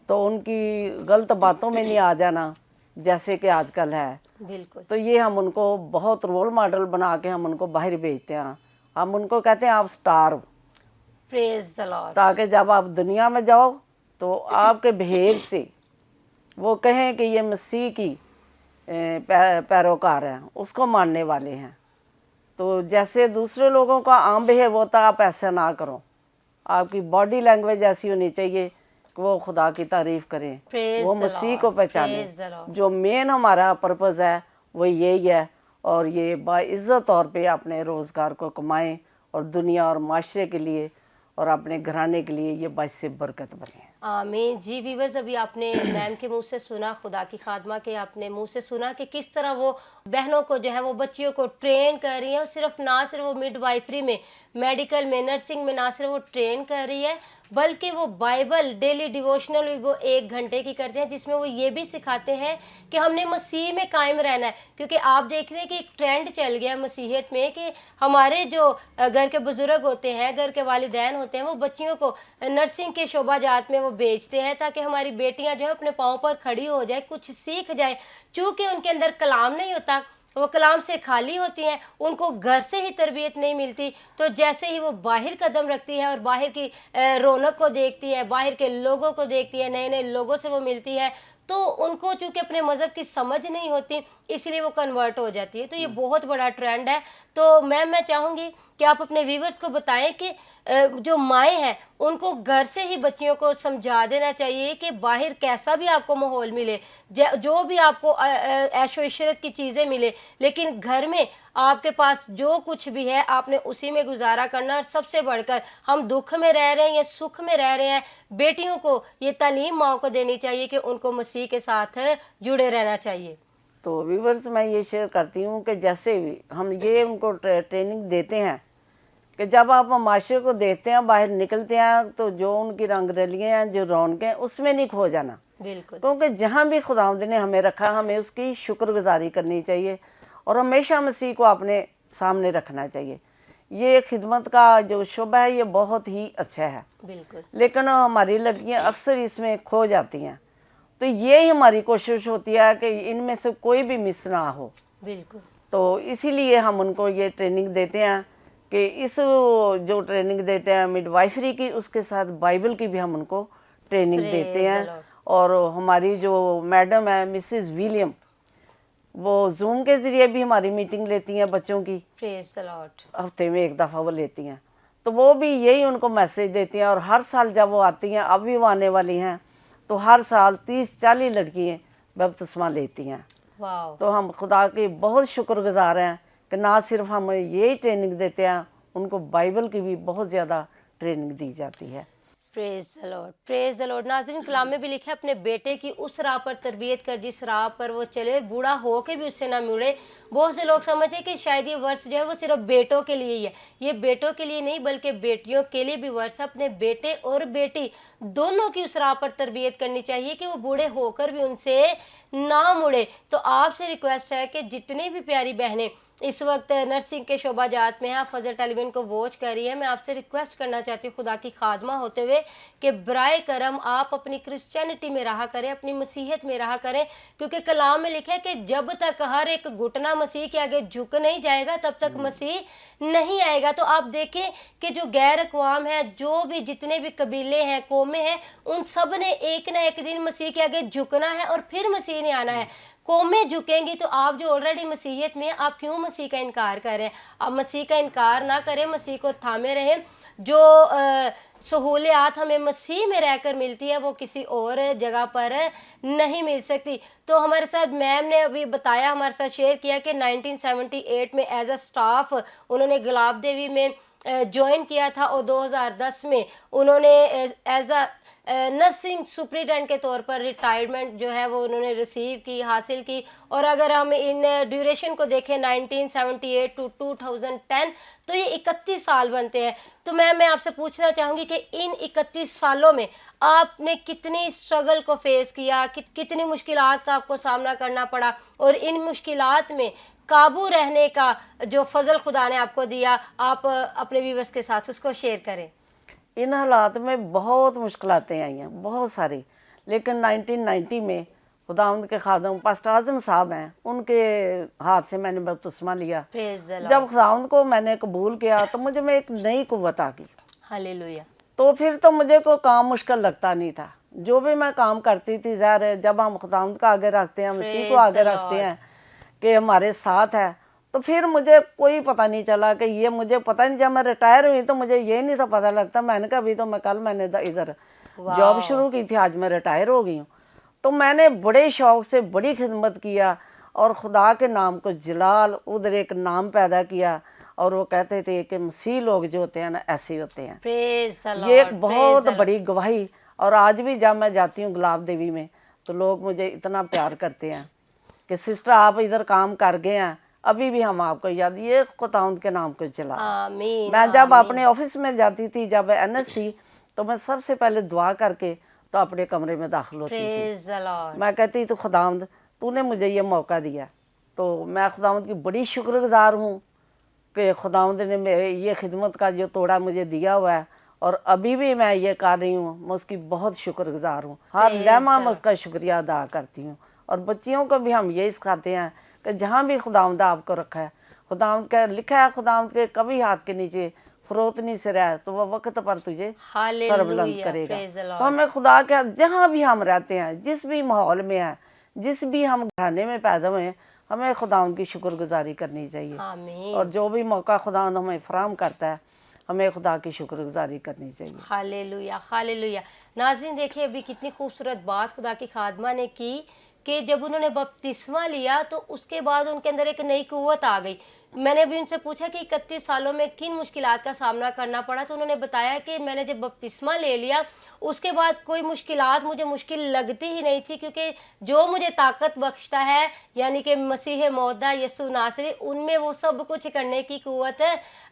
तो उनकी गलत बातों में नहीं आ जाना जैसे कि आजकल है। बिल्कुल। तो ये हम उनको बहुत रोल मॉडल बना के हम उनको बाहर भेजते हैं। हम उनको कहते हैं आप स्टार हो, Praise the Lord. ताकि जब आप दुनिया में जाओ तो आपके बिहेव से वो कहें कि ये मसीह की पैरोकार हैं, उसको मानने वाले हैं। तो जैसे दूसरे लोगों का आम बिहेव होता है, आप ऐसा ना करो। आपकी बॉडी लैंग्वेज ऐसी होनी चाहिए कि वो खुदा की तारीफ करें, Praise वो the मसीह Lord. को पहचाने। Praise the Lord. जो मेन हमारा पर्पस है वो यही है, और ये बाइज्जत तौर पे अपने रोज़गार को कमाएं और दुनिया और माशरे के लिए और अपने घराने के लिए ये बाइस बरकत बने। आमीन। जी व्यूअर्स, अभी आपने मैम के मुंह से सुना, खुदा की खादमा के आपने मुंह से सुना कि किस तरह वो बहनों को जो है वो बच्चियों को ट्रेन कर रही है, और सिर्फ वो मिडवाइफरी में, मेडिकल में, नर्सिंग में ना सिर्फ वो ट्रेन कर रही है, बल्कि वो बाइबल डेली डिवोशनल भी वो 1 घंटे की करते हैं, जिसमें वो ये भी सिखाते हैं कि हमने मसीह में कायम रहना है। क्योंकि आप देख रहे हैं कि एक ट्रेंड चल गया मसीहियत में कि हमारे जो घर के बुजुर्ग होते हैं, घर के वालिदैन होते हैं, वो बच्चियों को नर्सिंग के शोबाजात में वो भेजते हैं, ताकि हमारी बेटियां जो है अपने पाँव पर खड़ी हो जाए, कुछ सीख जाए। चूँकि उनके अंदर कलाम नहीं होता, वो कलाम से खाली होती हैं, उनको घर से ही तरबियत नहीं मिलती, तो जैसे ही वो बाहर कदम रखती है और बाहर की रौनक को देखती है, बाहर के लोगों को देखती है, नए नए लोगों से वो मिलती है, तो उनको चूँकि अपने मज़हब की समझ नहीं होती, इसलिए वो कन्वर्ट हो जाती है। तो ये बहुत बड़ा ट्रेंड है। तो मैं चाहूँगी कि आप अपने व्यूवर्स को बताएं कि जो माएँ हैं उनको घर से ही बच्चियों को समझा देना चाहिए कि बाहर कैसा भी आपको माहौल मिले, जो भी आपको ऐशो इशरत की चीज़ें मिले, लेकिन घर में आपके पास जो कुछ भी है आपने उसी में गुजारा करना। और सबसे बढ़कर हम दुख में रह रहे हैं या सुख में रह रहे हैं, बेटियों को ये तालीम माँ को देनी चाहिए कि उनको मसीह के साथ जुड़े रहना चाहिए। तो व्यूवर्स, मैं ये शेयर करती हूँ कि जैसे भी हम ये उनको ट्रेनिंग देते हैं कि जब आप माशरे को देखते हैं, बाहर निकलते हैं, तो जो उनकी रंग रलियाँ हैं, जो रौनकें हैं, उसमें नहीं खो जाना। बिल्कुल। क्योंकि जहाँ भी खुदावंद ने हमें रखा, हमें उसकी शुक्रगुजारी करनी चाहिए और हमेशा मसीह को अपने सामने रखना चाहिए। ये खिदमत का जो शुभ है ये बहुत ही अच्छा है, बिल्कुल। लेकिन हमारी लड़कियाँ अक्सर इसमें खो जाती हैं। तो यही हमारी कोशिश होती है कि इनमें से कोई भी मिस ना हो। बिल्कुल। तो इसीलिए हम उनको ये ट्रेनिंग देते हैं कि इस जो ट्रेनिंग देते हैं मिडवाइफरी की, उसके साथ बाइबल की भी हम उनको ट्रेनिंग देते Praise the हैं। Lord. और हमारी जो मैडम है मिसेस विलियम, वो जूम के ज़रिए भी हमारी मीटिंग लेती हैं बच्चों की, Praise the Lord. हफ्ते में 1 दफ़ा वो लेती हैं। तो वो भी यही उनको मैसेज देती हैं, और हर साल जब वो आती हैं, अब भी वो आने वाली हैं, तो हर साल 30-40 लड़कियाँ बपतिस्मा लेती हैं। वाओ। तो हम खुदा के बहुत शुक्रगुजार हैं कि ना सिर्फ हम यही ट्रेनिंग देते हैं, उनको बाइबल की भी बहुत ज़्यादा ट्रेनिंग दी जाती है। Praise the Lord, praise the Lord. नाज़रीन, कलाम में भी लिखा है, अपने बेटे की उस राह पर तरबियत कर जिस राह पर वो चले, बूढ़ा हो के भी उससे ना मुड़े। बहुत से लोग समझते हैं कि शायद ये वर्ष जो है वो सिर्फ बेटों के लिए ही है। ये बेटों के लिए नहीं बल्कि बेटियों के लिए भी वर्ष है। अपने बेटे और बेटी दोनों की उस राह पर तरबियत करनी चाहिए कि वो बूढ़े होकर भी उनसे ना मुड़े। तो आपसे रिक्वेस्ट है कि जितनी भी प्यारी बहनें इस वक्त नर्सिंग के शोबाजात में है, फजल टेलीविजन को वॉच कर रही है, मैं आपसे रिक्वेस्ट करना चाहती हूँ खुदा की खादमा होते हुए कि बराए करम आप अपनी क्रिश्चियनिटी में रहा करें, अपनी मसीहत में रहा करें, क्योंकि कलाम में लिखा है कि जब तक हर एक घुटना मसीह के आगे झुक नहीं जाएगा तब तक मसीह नहीं आएगा। तो आप देखें कि जो गैर अक़वाम है, जो भी जितने भी कबीले हैं, कौमें हैं, उन सब ने एक ना एक दिन मसीह के आगे झुकना है और फिर मसीह ने आना है। कौमें झुकेंगी तो आप जो ऑलरेडी मसीहत में हैं, आप क्यों मसीह का इनकार कर रहे हैं? आप मसीह का इनकार ना करें, मसीह को थामे रहें। जो सहूलियात हमें मसीह में रहकर मिलती है वो किसी और जगह पर नहीं मिल सकती। तो हमारे साथ मैम ने अभी बताया, हमारे साथ शेयर किया कि 1978 में एज अ स्टाफ उन्होंने गुलाब देवी में ज्वाइन किया था और 2010 में उन्होंने एज अ नर्सिंग सुपरिटेंडेंट के तौर पर रिटायरमेंट जो है वो उन्होंने रिसीव की, हासिल की। और अगर हम इन ड्यूरेशन को देखें 1978 टू 2010 तो ये 31 साल बनते हैं। तो मैं आपसे पूछना चाहूँगी कि इन 31 सालों में आपने कितनी स्ट्रगल को फेस किया, कितनी मुश्किलात का आपको सामना करना पड़ा, और इन मुश्किलात में काबू रहने का जो फजल खुदा ने आपको दिया, आप अपने व्यूअर्स के साथ उसको शेयर करें। इन हालात में बहुत मुश्किलातें आई हैं, बहुत सारी, लेकिन 1990 में खुदावंद के खादम पास्टर आजम साहब हैं, उनके हाथ से मैंने बपतिस्मा लिया। जब खुदावंद को मैंने कबूल किया तो मुझे में एक नई कुव्वत आ गई। हालेलुया। तो फिर तो मुझे कोई काम मुश्किल लगता नहीं था। जो भी मैं काम करती थी, ज़ाहिर है जब हम खुदावंद को आगे रखते हैं, मसीह को आगे रखते हैं कि हमारे साथ है, तो फिर मुझे कोई पता नहीं चला कि ये, मुझे पता नहीं, जब मैं रिटायर हुई तो मुझे ये नहीं था पता लगता। मैंने कहा अभी तो मैंने इधर जॉब शुरू की थी, आज मैं रिटायर हो गई हूँ। तो मैंने बड़े शौक़ से बड़ी खिदमत किया और खुदा के नाम को जलाल, उधर एक नाम पैदा किया। और वो कहते थे कि मसीह लोग जो होते हैं ना ऐसे होते हैं। ये एक बहुत बड़ी गवाही। और आज भी जब मैं जाती हूँ गुलाब देवी में तो लोग मुझे इतना प्यार करते हैं कि सिस्टर आप इधर काम कर गए हैं, अभी भी हम आपको याद, ये खुदावंद के नाम को चला। मैं जब अपने ऑफिस में जाती थी, जब एनएस थी, तो मैं सबसे पहले दुआ करके तो अपने कमरे में दाखिल होती थी। मैं कहती तो खुदावंद तूने मुझे ये मौका दिया। तो मैं खुदावंद की बड़ी शुक्रगुजार हूँ कि खुदावंद ने मेरे ये खिदमत का जो तोड़ा मुझे दिया हुआ है, और अभी भी मैं ये कर रही हूँ। मैं उसकी बहुत शुक्रगुजार हूँ। हर लम्हा मैं उसका शुक्रिया अदा करती हूँ। और बच्चियों को भी हम यही सिखाते हैं कि जहाँ भी खुदावंद आपको रखा है, खुदावंद का लिखा है, खुदावंद के कभी हाथ के नीचे फरोत नहीं से रहा, तो वह वक्त पर तुझे सरबुलंद करेगा। तो हमें खुदा के जहाँ भी हम रहते हैं, जिस भी माहौल में है, जिस भी हम घराने में पैदा हुए हैं, हमें खुदावंद की शुक्रगुजारी करनी चाहिए। और जो भी मौका खुदावंद हमें फराहम करता है, हमें खुदा की शुक्रगुजारी करनी चाहिए। Hallelujah, hallelujah. नाज़रीन देखिए अभी कितनी खूबसूरत बात खुदा की खादमा ने की कि जब उन्होंने बपतिस्मा लिया तो उसके बाद उनके अंदर एक नई कुव्वत आ गई। मैंने अभी उनसे पूछा कि 31 सालों में किन मुश्किलात का सामना करना पड़ा, तो उन्होंने बताया कि मैंने जब बपतिस्मा ले लिया उसके बाद कोई मुश्किलात मुझे मुश्किल लगती ही नहीं थी, क्योंकि जो मुझे ताकत बख्शता है यानी कि मसीह मौदा यीशु नासरी, उनमें वो सब कुछ करने की कुव्वत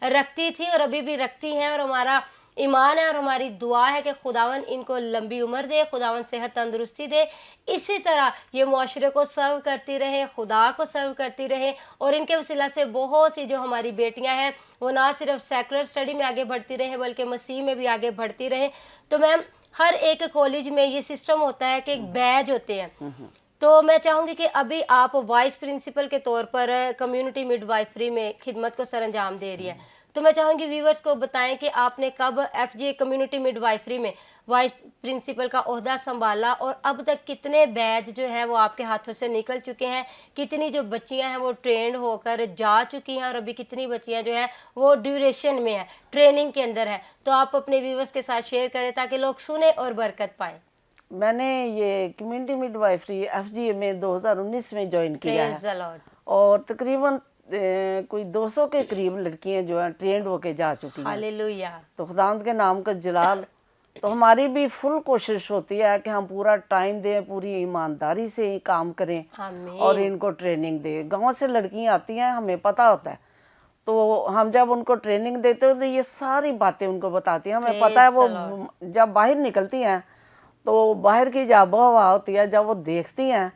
रखती थी और अभी भी रखती हैं। और हमारा ईमान है और हमारी दुआ है कि खुदावन इनको लंबी उम्र दे, खुदावन सेहत तंदुरुस्ती दे, इसी तरह ये मुआशरे को सर्व करती रहे, खुदा को सर्व करती रहे। और इनके वसीला से बहुत सी जो हमारी बेटियां हैं वो ना सिर्फ सेकुलर स्टडी में आगे बढ़ती रहे बल्कि मसीह में भी आगे बढ़ती रहे। तो मैम हर एक कॉलेज में ये सिस्टम होता है कि एक बैच होते हैं, तो मैं चाहूँगी कि अभी आप वाइस प्रिंसिपल के तौर पर कम्युनिटी मिडवाइफरी में खिदमत को सर अंजाम दे रही है, तो मैं चाहूँगी व्यूवर्स को बताएं कि आपने कब एफजे कम्युनिटी मिडवाइफरी में वाइस प्रिंसिपल का ओहदा संभाला और अब तक कितने बैच जो है वो आपके हाथों से निकल चुके हैं, कितनी जो बच्चियां हैं वो ट्रेंड होकर जा चुकी हैं और अभी कितनी बच्चियां जो है वो ड्यूरेशन में है, ट्रेनिंग के अंदर है। तो आप अपने व्यूवर्स के साथ शेयर करें ताकि लोग सुने और बरकत पाएँ। मैंने ये कम्युनिटी मिडवाइफरी एफजीए में 2019 में ज्वाइन किया है और तकरीबन कोई 200 के करीब लड़कियां जो हैं ट्रेंड होके जा चुकी हैं। हालेलुया। तो खुदावंद के नाम का जलाल। तो हमारी भी फुल कोशिश होती है कि हम पूरा टाइम दें, पूरी ईमानदारी से ही काम करें और इनको ट्रेनिंग दें। गांव से लड़कियां आती हैं, हमें पता होता है, तो हम जब उनको ट्रेनिंग देते हो तो ये सारी बातें उनको बताती हैं। हमें पता है वो जब बाहर निकलती हैं तो बाहर की जब आबो हवा होती है, जब वो देखती हैं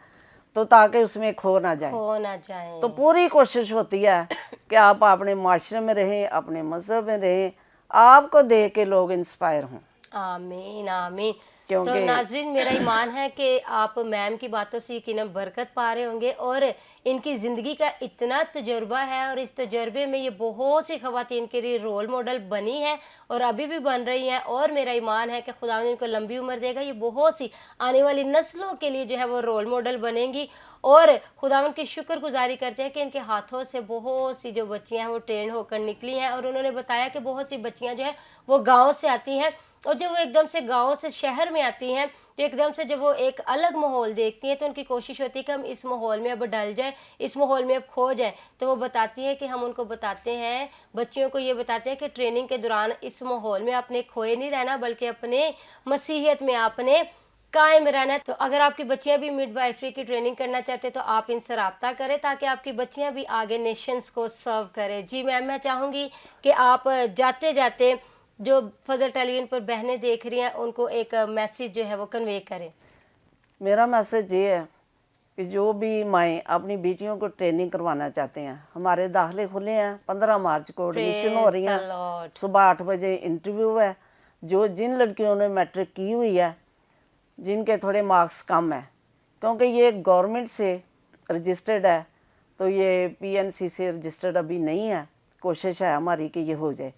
तो ताकि उसमें खो ना जाए। खो ना जाए। तो पूरी कोशिश होती है कि आप अपने माशरे में रहें, अपने मजहब में रहें, आपको देख के लोग इंस्पायर हों। आमीन आमीन। तो क्योंकि नाजरीन, मेरा ईमान है कि आप मैम की बातों से यकीनन बरकत पा रहे होंगे और इनकी ज़िंदगी का इतना तजुर्बा है और इस तजुर्बे में ये बहुत सी ख़वातीन के लिए रोल मॉडल बनी है और अभी भी बन रही हैं। और मेरा ईमान है कि खुदा इनको लंबी उम्र देगा, ये बहुत सी आने वाली नस्लों के लिए जो है वो रोल मॉडल बनेंगी। और खुदावंद की शुक्रगुजारी करते हैं कि इनके हाथों से बहुत सी जो बच्चियां हैं वो ट्रेन होकर निकली हैं। और उन्होंने बताया कि बहुत सी बच्चियां जो है वो गांव से आती हैं और जब वो एकदम से गांव से शहर में आती हैं तो एकदम से जब वो एक अलग माहौल देखती हैं तो उनकी कोशिश होती है कि हम इस माहौल में अब डल जाएं, इस माहौल में अब खो जाएं। तो वो बताती हैं कि हम उनको बताते हैं, बच्चियों को ये बताते हैं कि ट्रेनिंग के दौरान इस माहौल में आपने खोए नहीं रहना, बल्कि अपने मसीहियत में आपने कायम रहना है। तो अगर आपकी बच्चियां भी मिडवाइफरी की ट्रेनिंग करना चाहते हैं तो आप इनसे रब्ता करें ताकि आपकी बच्चियां भी आगे नेशंस को सर्व करें। जी मैम, मैं चाहूँगी कि आप जाते जाते जो फजल टेलीविजन पर बहनें देख रही हैं उनको एक मैसेज जो है वो कन्वे करें। मेरा मैसेज ये है कि जो भी माएँ अपनी बेटियों को ट्रेनिंग करवाना चाहते हैं, हमारे दाखिले खुले हैं, 15 मार्च को एडमिशन हो रही Praise हैं, the Lord. सुबह 8 बजे इंटरव्यू है। जिन लड़कियों ने मैट्रिक की हुई है, जिनके थोड़े मार्क्स कम है, क्योंकि ये गवर्नमेंट से रजिस्टर्ड है, तो ये पीएनसी से रजिस्टर्ड अभी नहीं है, कोशिश है हमारी कि ये हो जाए।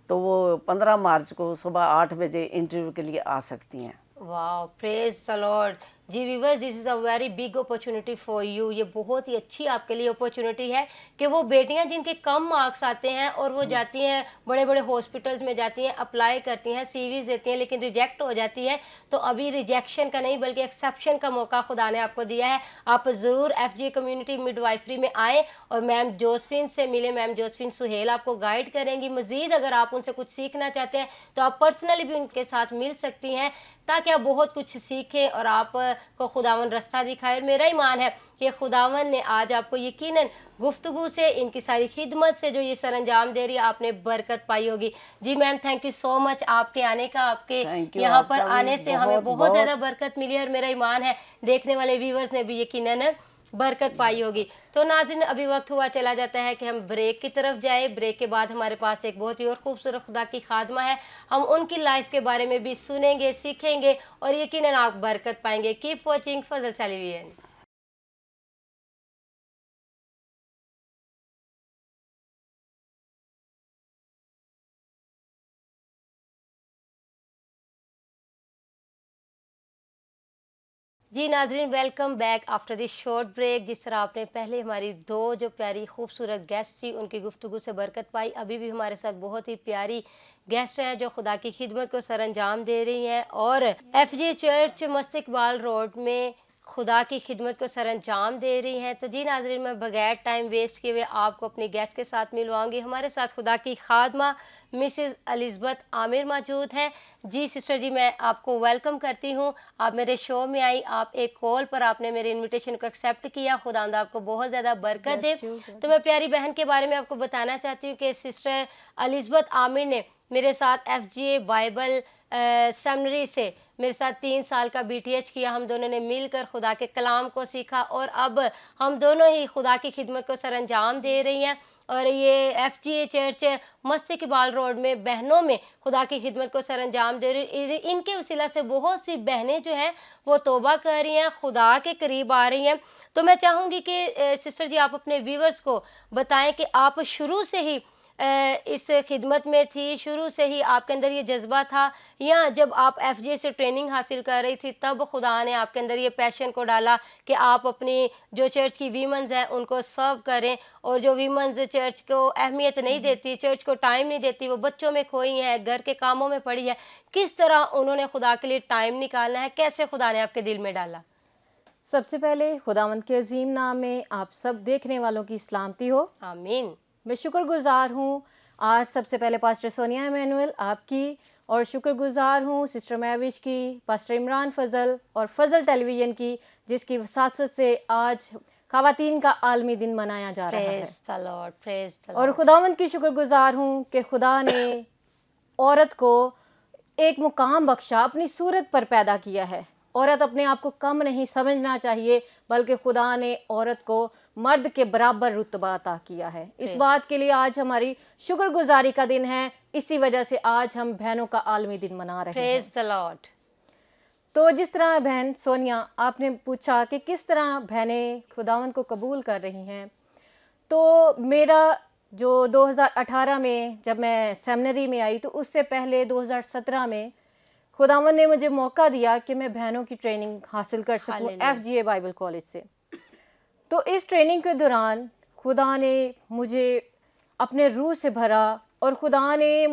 तो वो 15 मार्च को सुबह 8 बजे इंटरव्यू के लिए आ सकती हैं। Wow, praise the lord. जी viewers, this is a very big opportunity for you. ये बहुत ही अच्छी आपके लिए अपॉर्चुनिटी है कि वो बेटियां जिनके कम मार्क्स आते हैं और वो जाती हैं बड़े बड़े हॉस्पिटल्स में जाती हैं, अप्लाई करती हैं, सीवीज देती हैं, लेकिन रिजेक्ट हो जाती हैं। तो अभी रिजेक्शन का नहीं बल्कि एक्सेप्शन का मौका खुदा ने आपको दिया है। आप ज़रूर एफजी कम्युनिटी मिडवाइफरी में आएँ और मैम जोसफिन से मिले। मैम जोसफिन सुहेल आपको गाइड करेंगी। मज़ीद अगर आप उनसे कुछ सीखना चाहते हैं तो आप पर्सनली भी उनके साथ मिल सकती हैं ताकि आप बहुत कुछ सीखें और आप को खुदावन रास्ता दिखाए। और मेरा ईमान है कि खुदावन ने आज आपको यकीनन गुफ्तगू से, इनकी सारी खिदमत से जो ये सरंजाम दे रही है, आपने बरकत पाई होगी। जी ma'am, thank you so much आपके आने का। आपके यहाँ पर आने से हमें बहुत ज़्यादा बरकत मिली है और मेरा ईमान है देखने वाले व्यूवर्स ने भी यकीनन बरकत पाई होगी। तो नाज़रीन, अभी वक्त हुआ चला जाता है कि हम ब्रेक की तरफ जाए। ब्रेक के बाद हमारे पास एक बहुत ही और खूबसूरत खुदा की खादमा है, हम उनकी लाइफ के बारे में भी सुनेंगे, सीखेंगे और यकीनन आप बरकत पाएंगे। Keep watching Fazal television. जी नाजरीन, welcome back after this short break. जिस तरह आपने पहले हमारी दो जो प्यारी खूबसूरत गेस्ट थी उनकी गुफ्तगू से बरकत पाई, अभी भी हमारे साथ बहुत ही प्यारी गेस्ट हैं जो खुदा की खिदमत को सरअंजाम दे रही हैं और एफजी चर्च मस्तिकबाल रोड में खुदा की खिदमत को सरअंजाम दे रही हैं। तो जी नाजरीन, मैं बगैर टाइम वेस्ट किए हुए आपको अपनी गेस्ट के साथ मिलवाऊंगी। हमारे साथ खुदा की खादमा मिसेस एलिज़ाबेथ आमिर मौजूद हैं। जी सिस्टर जी, मैं आपको वेलकम करती हूँ। आप मेरे शो में आई, आप एक कॉल पर आपने मेरे इनविटेशन को एक्सेप्ट किया। खुदावंद आपको बहुत ज़्यादा बरकत दे। तो मैं प्यारी बहन के बारे में आपको बताना चाहती हूँ कि सिस्टर एलिज़ाबेथ आमिर ने मेरे साथ एफजीए बाइबल सेमिनरी से मेरे साथ 3 साल का बीटीएच किया। हम दोनों ने मिलकर खुदा के कलाम को सीखा और अब हम दोनों ही खुदा की खिदमत को सरअंजाम दे रही हैं। और ये एफजीए चर्च मस्तिकबाल रोड में बहनों में खुदा की खिदमत को सरअंजाम दे रही। इनके वसीला से बहुत सी बहनें जो हैं वो तौबा कर रही हैं, खुदा के करीब आ रही हैं। तो मैं चाहूँगी कि सिस्टर जी आप अपने व्यूवर्स को बताएं कि आप शुरू से ही इस खिदमत में थी, शुरू से ही आपके अंदर ये जज्बा था, या जब आप एफजे से ट्रेनिंग हासिल कर रही थी तब खुदा ने आपके अंदर ये पैशन को डाला कि आप अपनी जो चर्च की वीमेंस हैं उनको सर्व करें, और जो वीमेंस चर्च को अहमियत नहीं देती, चर्च को टाइम नहीं देती, वो बच्चों में खोई है, घर के कामों में पड़ी है, किस तरह उन्होंने खुदा के लिए टाइम निकालना है, कैसे खुदा ने आपके दिल में डाला? सबसे पहले खुदावंद के अजीम नाम में आप सब देखने वालों की सलामती हो। आमीन। मैं शुक्रगुजार हूँ आज सबसे पहले पास्टर सोनिया इमैनुअल आपकी, और शुक्रगुजार हूँ सिस्टर मैविश की, पास्टर इमरान फजल और फजल टेलीविज़न की, जिसकी वसात से आज ख़वातीन का आलमी दिन मनाया जा रहा है। Praise the Lord, praise the और लॉर्ड। खुदावंद की शुक्रगुजार हूँ कि खुदा ने औरत को एक मुकाम बख्शा, अपनी सूरत पर पैदा किया है। औरत अपने आप को कम नहीं समझना चाहिए, बल्कि खुदा ने औरत को मर्द के बराबर रुतबा अता किया है। इस बात के लिए आज हमारी शुक्रगुजारी का दिन है। इसी वजह से आज हम बहनों का आलमी दिन मना रहे हैं। Praise the Lord. तो जिस तरह बहन सोनिया आपने पूछा कि किस तरह बहनें खुदावंद को कबूल कर रही हैं, तो मेरा जो 2018 में जब मैं सेमिनरी में आई, तो उससे पहले 2017 में खुदावंद ने मुझे मौका दिया कि मैं बहनों की ट्रेनिंग हासिल कर सकूं हालेलुया। FGA बाइबल कॉलेज से। तो इस ट्रेनिंग के दौरान खुदा ने मुझे अपने रूह से भरा और खुदा ने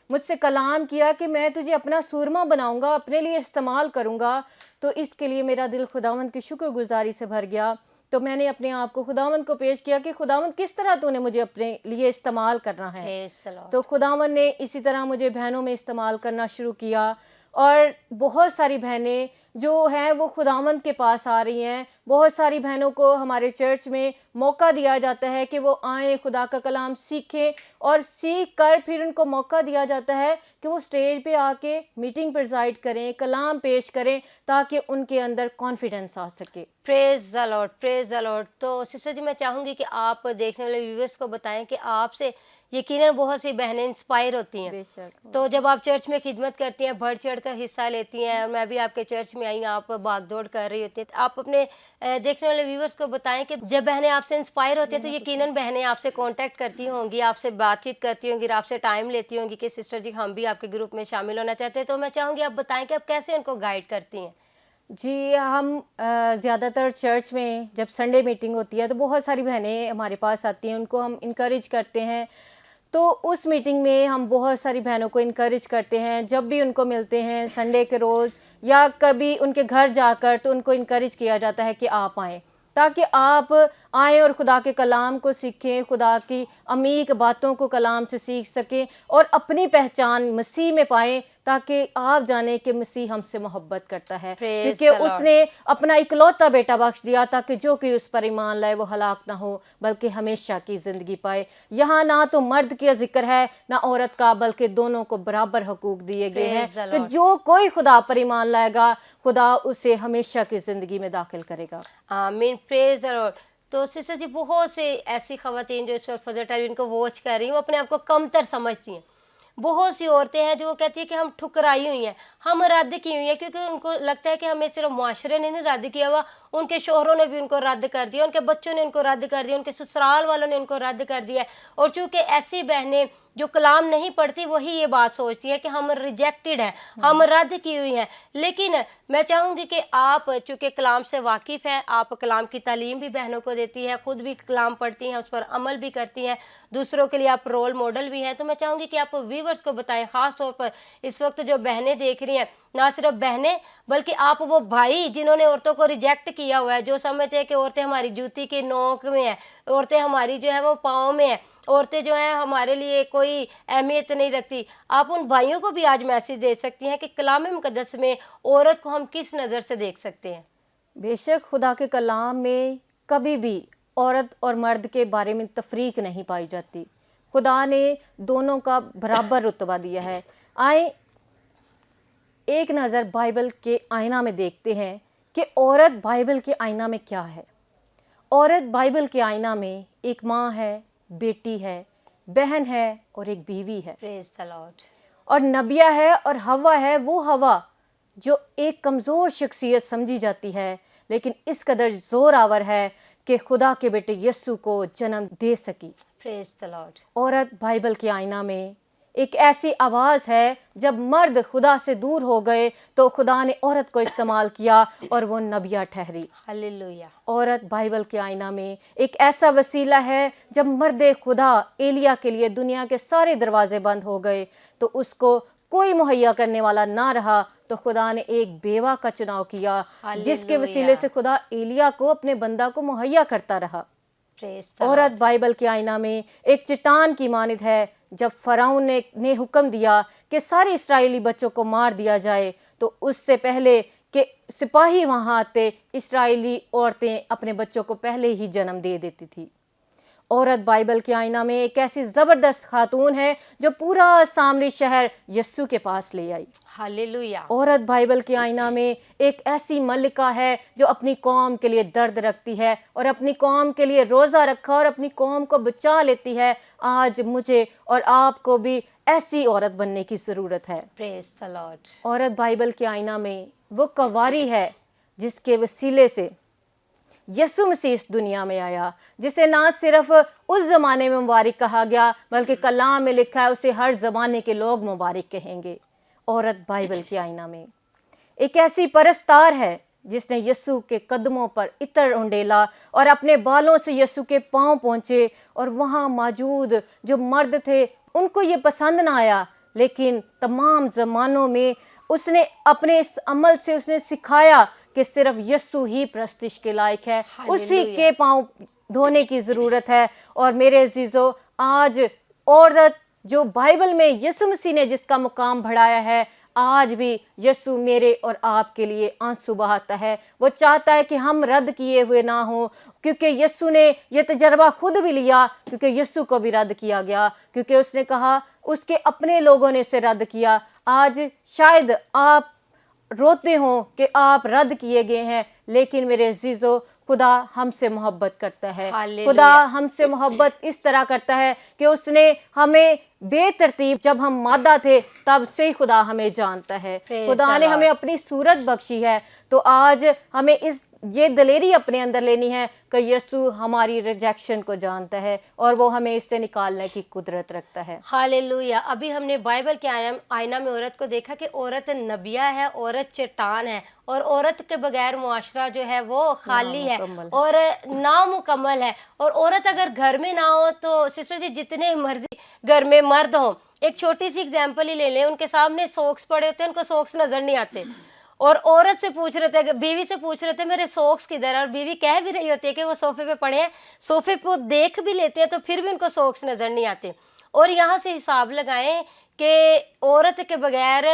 मुझसे कलाम किया कि मैं तुझे अपना सूरमा बनाऊंगा, अपने लिए इस्तेमाल करूंगा। तो इसके लिए मेरा दिल खुदावंद की शुक्रगुजारी से भर गया। तो मैंने अपने आप को खुदावंद को पेश किया कि खुदावंद किस तरह तूने मुझे अपने लिए इस्तेमाल करना है। Praise the Lord. तो खुदावंद ने इसी तरह मुझे बहनों में इस्तेमाल करना शुरू किया और बहुत सारी बहनें जो हैं वो खुदावंद के पास आ रही हैं। बहुत सारी बहनों को हमारे चर्च में मौका दिया जाता है कि वो आएँ, खुदा का कलाम सीखें और सीख कर फिर उनको मौका दिया जाता है कि वो स्टेज पे आके मीटिंग प्रिजाइड करें, कलाम पेश करें, ताकि उनके अंदर कॉन्फिडेंस आ सके। Praise the Lord, praise the Lord. तो सिस्टर जी, मैं चाहूँगी कि आप देखने वाले व्यूअर्स को बताएं कि आपसे यकीनन बहुत सी बहनें इंस्पायर होती हैं। बेशक। तो जब आप चर्च में खिदमत करती हैं, बढ़ चढ़ कर हिस्सा लेती हैं, मैं भी आपके चर्च में आई, आप भाग दौड़ कर रही होती है, तो आप अपने देखने वाले व्यूअर्स को बताएं कि जब बहनें आपसे इंस्पायर होती हैं तो यकीनन बहनें आपसे कांटेक्ट करती होंगी, आपसे बातचीत करती होंगी, आपसे टाइम लेती होंगी कि सिस्टर जी हम भी आपके ग्रुप में शामिल होना चाहते हैं। तो मैं चाहूँगी आप बताएं कि आप कैसे उनको गाइड करती हैं। जी, हम ज़्यादातर चर्च में जब संडे मीटिंग होती है तो बहुत सारी बहनें हमारे पास आती हैं, उनको हम इनकरेज करते हैं। तो उस मीटिंग में हम बहुत सारी बहनों को इनकरेज करते हैं। जब भी उनको मिलते हैं संडे के रोज़ या कभी उनके घर जाकर, तो उनको इनकरेज किया जाता है कि आप आएँ, ताकि आप आएँ और खुदा के कलाम को सीखें, खुदा की अमीक बातों को कलाम से सीख सकें और अपनी पहचान मसीह में पाएँ, ताकि आप जाने कि मसीह हमसे मोहब्बत करता है, Praise क्योंकि the Lord. उसने अपना इकलौता बेटा बख्श दिया ताकि जो कि उस पर ईमान लाए वो हलाक ना हो बल्कि हमेशा की ज़िंदगी पाए। यहाँ ना तो मर्द का जिक्र है ना औरत का, बल्कि दोनों को बराबर हकूक दिए गए हैं Praise the कि Lord. जो कोई खुदा पर ईमान लाएगा खुदा उसे हमेशा की ज़िंदगी में दाखिल करेगा। आमीन, प्रेज द लॉर्ड। तो सिस्टर जी, बहुत से ऐसी खवातीन जो इस वक्त फजर टेलीविजन को वॉच कर रही हैं, वो अपने आप को कमतर समझती हैं। बहुत सी औरतें हैं जो वो कहती है कि हम ठुकराई हुई हैं, हम रद्द की हुई हैं, क्योंकि उनको लगता है कि हमें सिर्फ मुआशरे ने नहीं रद्द किया हुआ, उनके शोहरों ने भी उनको रद्द कर दिया, उनके बच्चों ने उनको रद्द कर दिया, उनके ससुराल वालों ने उनको रद्द कर दिया। और चूंकि ऐसी बहनें जो कलाम नहीं पढ़ती वही ये बात सोचती है कि हम रिजेक्टेड हैं, हम रद्द की हुई हैं। लेकिन मैं चाहूँगी कि आप चूँकि कलाम से वाकिफ़ हैं, आप कलाम की तालीम भी बहनों को देती हैं, खुद भी कलाम पढ़ती हैं, उस पर अमल भी करती हैं, दूसरों के लिए आप रोल मॉडल भी हैं। तो मैं चाहूँगी कि आप व्यूवर्स को बताएं, ख़ास तौर पर इस वक्त जो बहनें देख रही हैं, ना सिर्फ बहनें बल्कि आप वो भाई जिन्होंने औरतों को रिजेक्ट किया हुआ है, जो समझते हैं कि औरतें हमारी जूती की नोक में हैं, औरतें हमारी जो है वो पाँव में हैं, औरतें जो हैं हमारे लिए कोई अहमियत नहीं रखती। आप उन भाइयों को भी आज मैसेज दे सकती हैं कि कलाम मुक़द्दस में औरत को हम किस नज़र से देख सकते हैं। बेशक खुदा के कलाम में कभी भी औरत और मर्द के बारे में तफरीक नहीं पाई जाती। खुदा ने दोनों का बराबर रुतबा दिया है। आए एक नज़र बाइबल के आईना में देखते हैं कि औरत बाइबल के आईना में क्या है। औरत बाइबल के आईना में एक माँ है, बेटी है, बहन है और एक बीवी है। Praise the lord. और नबिया है और हवा है, वो हवा जो एक कमज़ोर शख्सियत समझी जाती है, लेकिन इस कदर ज़ोरावर है कि खुदा के बेटे यस्सु को जन्म दे सकी। Praise the Lord. औरत बाइबल के आईना में एक ऐसी आवाज़ है, जब मर्द खुदा से दूर हो गए तो खुदा ने औरत को इस्तेमाल किया और वो नबिया ठहरी। हालेलुया। औरत बाइबल के आईना में एक ऐसा वसीला है, जब मर्द खुदा एलिया के लिए दुनिया के सारे दरवाजे बंद हो गए तो उसको कोई मुहैया करने वाला ना रहा, तो खुदा ने एक बेवा का चुनाव किया, जिसके वसीले से खुदा एलिया को अपने बंदा को मुहैया करता रहा। प्रेज द औरत बाइबल के आईना में एक चट्टान की मानिद है। जब फ़िरौन ने हुक्म दिया कि सारे इस्राएली बच्चों को मार दिया जाए, तो उससे पहले कि सिपाही वहाँ आते, इस्राएली औरतें अपने बच्चों को पहले ही जन्म दे देती थी। औरत बाइबल के आईना में एक ऐसी ज़बरदस्त खातून है जो पूरा सामरी शहर यस्सु के पास ले आई। हालेलुया। औरत बाइबल के आईना में एक ऐसी मल्लिका है जो अपनी कौम के लिए दर्द रखती है और अपनी कौम के लिए रोज़ा रखा और अपनी कौम को बचा लेती है। आज मुझे और आपको भी ऐसी औरत बनने की ज़रूरत है। Praise the Lord. औरत बाइबल के आईना में वो कवारी है जिसके वसीले से यीशु मसीह इस दुनिया में आया, जिसे ना सिर्फ उस ज़माने में मुबारक कहा गया बल्कि कलाम में लिखा है उसे हर ज़माने के लोग मुबारक कहेंगे। औरत बाइबल के आईना में एक ऐसी परस्तार है जिसने यीशु के कदमों पर इत्र उंडेला और अपने बालों से यीशु के पांव पहुंचे, और वहां मौजूद जो मर्द थे उनको ये पसंद ना आया, लेकिन तमाम ज़मानों में उसने अपने इस अमल से उसने सिखाया कि सिर्फ यीशु ही प्रस्तिश के लायक है, उसी के पांव धोने की ज़रूरत है। और मेरे अजीज़ों, आज औरत जो बाइबल में यीशु मसीह ने जिसका मुकाम बढ़ाया है, आज भी यीशु मेरे और आपके लिए आंसू बहाता है। वो चाहता है कि हम रद्द किए हुए ना हों, क्योंकि यीशु ने ये तजर्बा खुद भी लिया, क्योंकि यीशु को भी रद्द किया गया, क्योंकि उसने कहा उसके अपने लोगों ने उसे रद्द किया। आज शायद आप रोते हो कि आप रद्द किए गए हैं, लेकिन मेरे अजीज़ों, खुदा हमसे मोहब्बत करता है। खुदा हमसे मोहब्बत इस तरह करता है कि उसने हमें बेतरतीब, जब हम मादा थे तब से ही खुदा हमें जानता है। खुदा ने हमें अपनी सूरत बख्शी है। तो आज हमें ये दलेरी अपने अंदर लेनी है कि यीशु हमारी रिजेक्शन को जानता है और वो हमें इससे निकालने की कुदरत रखता है। हालेलुया। अभी हमने बाइबल के आईना में औरत को देखा कि औरत नबिया है, औरत चट्टान है, और औरत के बगैर मुआशरा जो है वो खाली है और नामुकम्मल है। और औरत अगर घर में ना हो तो सिस्टर जी, जितने मर्जी घर में मर्द हो, एक छोटी सी एग्जाम्पल ही ले लें, उनके सामने सॉक्स पड़े होते हैं, उनको सॉक्स नजर नहीं आते, और औरत से पूछ रहे थे, बीवी से पूछ रहे थे मेरे सॉक्स किधर है, और बीवी कह भी रही होती है कि वो सोफे पे पड़े हैं, सोफे पे वो देख भी लेते हैं तो फिर भी उनको सॉक्स नजर नहीं आते। और यहाँ से हिसाब लगाएं कि औरत के बगैर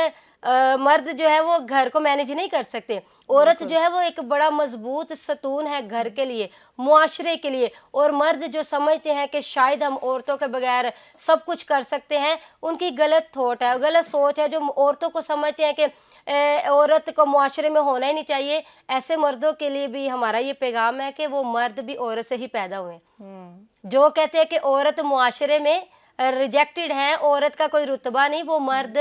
मर्द जो है वो घर को मैनेज नहीं कर सकते। औरत जो है वो एक बड़ा मजबूत सतून है घर के लिए, मुआशरे के लिए। और मर्द जो समझते हैं कि शायद हम औरतों के बगैर सब कुछ कर सकते हैं, उनकी गलत थॉट है, गलत सोच है। जो औरतों को समझते हैं कि औरत को मुआशरे में होना ही नहीं चाहिए, ऐसे मर्दों के लिए भी हमारा ये पैगाम है कि वो मर्द भी औरत से ही पैदा हुए। जो कहते हैं कि औरत मुआशरे में रिजेक्टेड है, औरत का कोई रुतबा नहीं, वो मर्द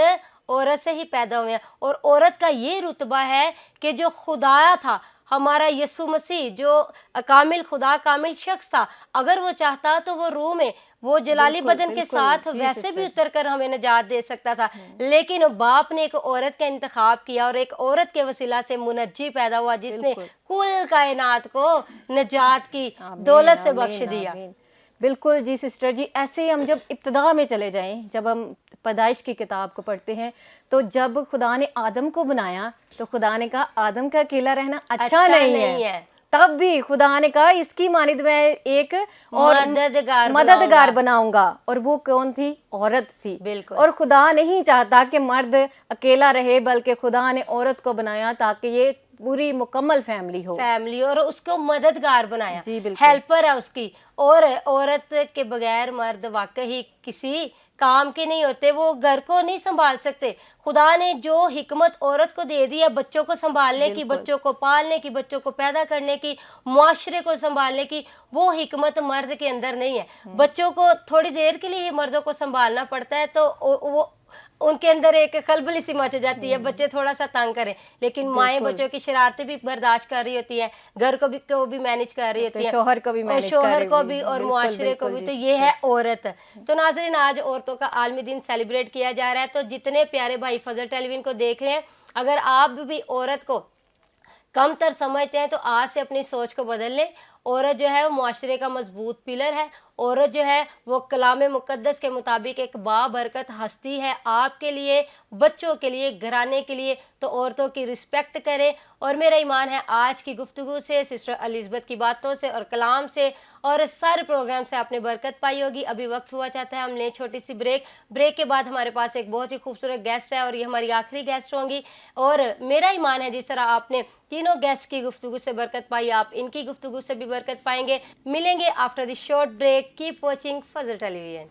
औरत से ही पैदा हुए हैं। और औरत का ये रुतबा है कि जो खुदा था, हमारा यीशु मसीह जो कामिल खुदा, कामिल शख्स था, अगर वो चाहता तो वो रूह में वो जलाली बदन के साथ वैसे भी उतर कर हमें निजात दे सकता था, लेकिन बाप ने एक औरत का इंतखाब किया और एक औरत के वसीला से मुनज्जी पैदा हुआ जिसने कुल कायनात को निजात की दौलत से बख्श दिया। बिल्कुल जी सिस्टर जी। ऐसे ही हम जब इब्तिदा में चले जाएं, जब हम पैदाइश की किताब को पढ़ते हैं, तो जब खुदा ने आदम को बनाया तो खुदा ने कहा आदम का अकेला रहना अच्छा नहीं है। तब भी खुदा ने कहा इसकी मानिद मैं एक और मददगार बनाऊंगा, और वो कौन थी? औरत थी। बिल्कुल। और खुदा नहीं चाहता कि मर्द अकेला रहे, बल्कि खुदा ने औरत को बनाया ताकि ये पूरी मुकम्मल फैमिली और उसको मददगार बनाया, जी बिल्कुल, हेल्पर है उसकी। और औरत के बगैर मर्द वाकई किसी काम के नहीं होते, वो घर को नहीं संभाल सकते। खुदा ने जो हिकमत औरत को दे दी है बच्चों को संभालने की, बच्चों को पालने की, बच्चों को पैदा करने की, मुआशरे को संभालने की, वो हिकमत मर्द के अंदर नहीं है। बच्चों को थोड़ी देर के लिए मर्दों को संभालना पड़ता है तो वो उनके अंदर एक खलबली सी मच जाती है, बच्चे थोड़ा सा तंग करें, लेकिन माएँ बच्चों की शरारतें भी बर्दाश्त कर रही होती है, घर को भी मैनेज कर रही होती है, शोहर को भी और मुआशरे को भी। तो ये है औरत। तो नाज़रीन, आज औरतों का आलमी दिन सेलिब्रेट किया जा रहा है। तो जितने प्यारे भाई फजल टेलीविजन को देख रहे हैं, अगर आप भी औरत को कमतर समझते हैं तो आज से अपनी सोच को बदल लें। औरत जो है वो मुआशरे का मजबूत पिलर है। औरत जो है वो कलाम मुकद्दस के मुताबिक एक बाबरकत हस्ती है, आपके लिए, बच्चों के लिए, घराने के लिए। तो औरतों की रिस्पेक्ट करें। और मेरा ईमान है आज की गुफ्तगू से, सिस्टर एलिज़ाबेथ की बातों से और कलाम से और सारे प्रोग्राम से आपने बरकत पाई होगी। अभी वक्त हुआ चाहता है हम लें छोटी सी ब्रेक के बाद हमारे पास एक बहुत ही खूबसूरत गेस्ट है और ये हमारी आखिरी गेस्ट होंगी। और मेरा ईमान है जिस तरह आपने तीनों गेस्ट की गुफ्तगू से बरकत पाई, आप इनकी गुफ्तगू से भी बरकत पाएंगे। मिलेंगे after the short break. Keep watching Fazal television.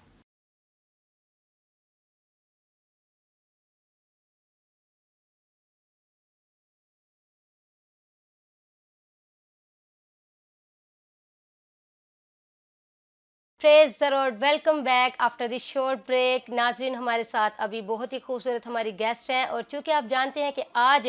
Praise the lord, welcome back after the short break. नाजरीन, हमारे साथ अभी बहुत ही खूबसूरत हमारी गेस्ट हैं, और चूंकि आप जानते हैं कि आज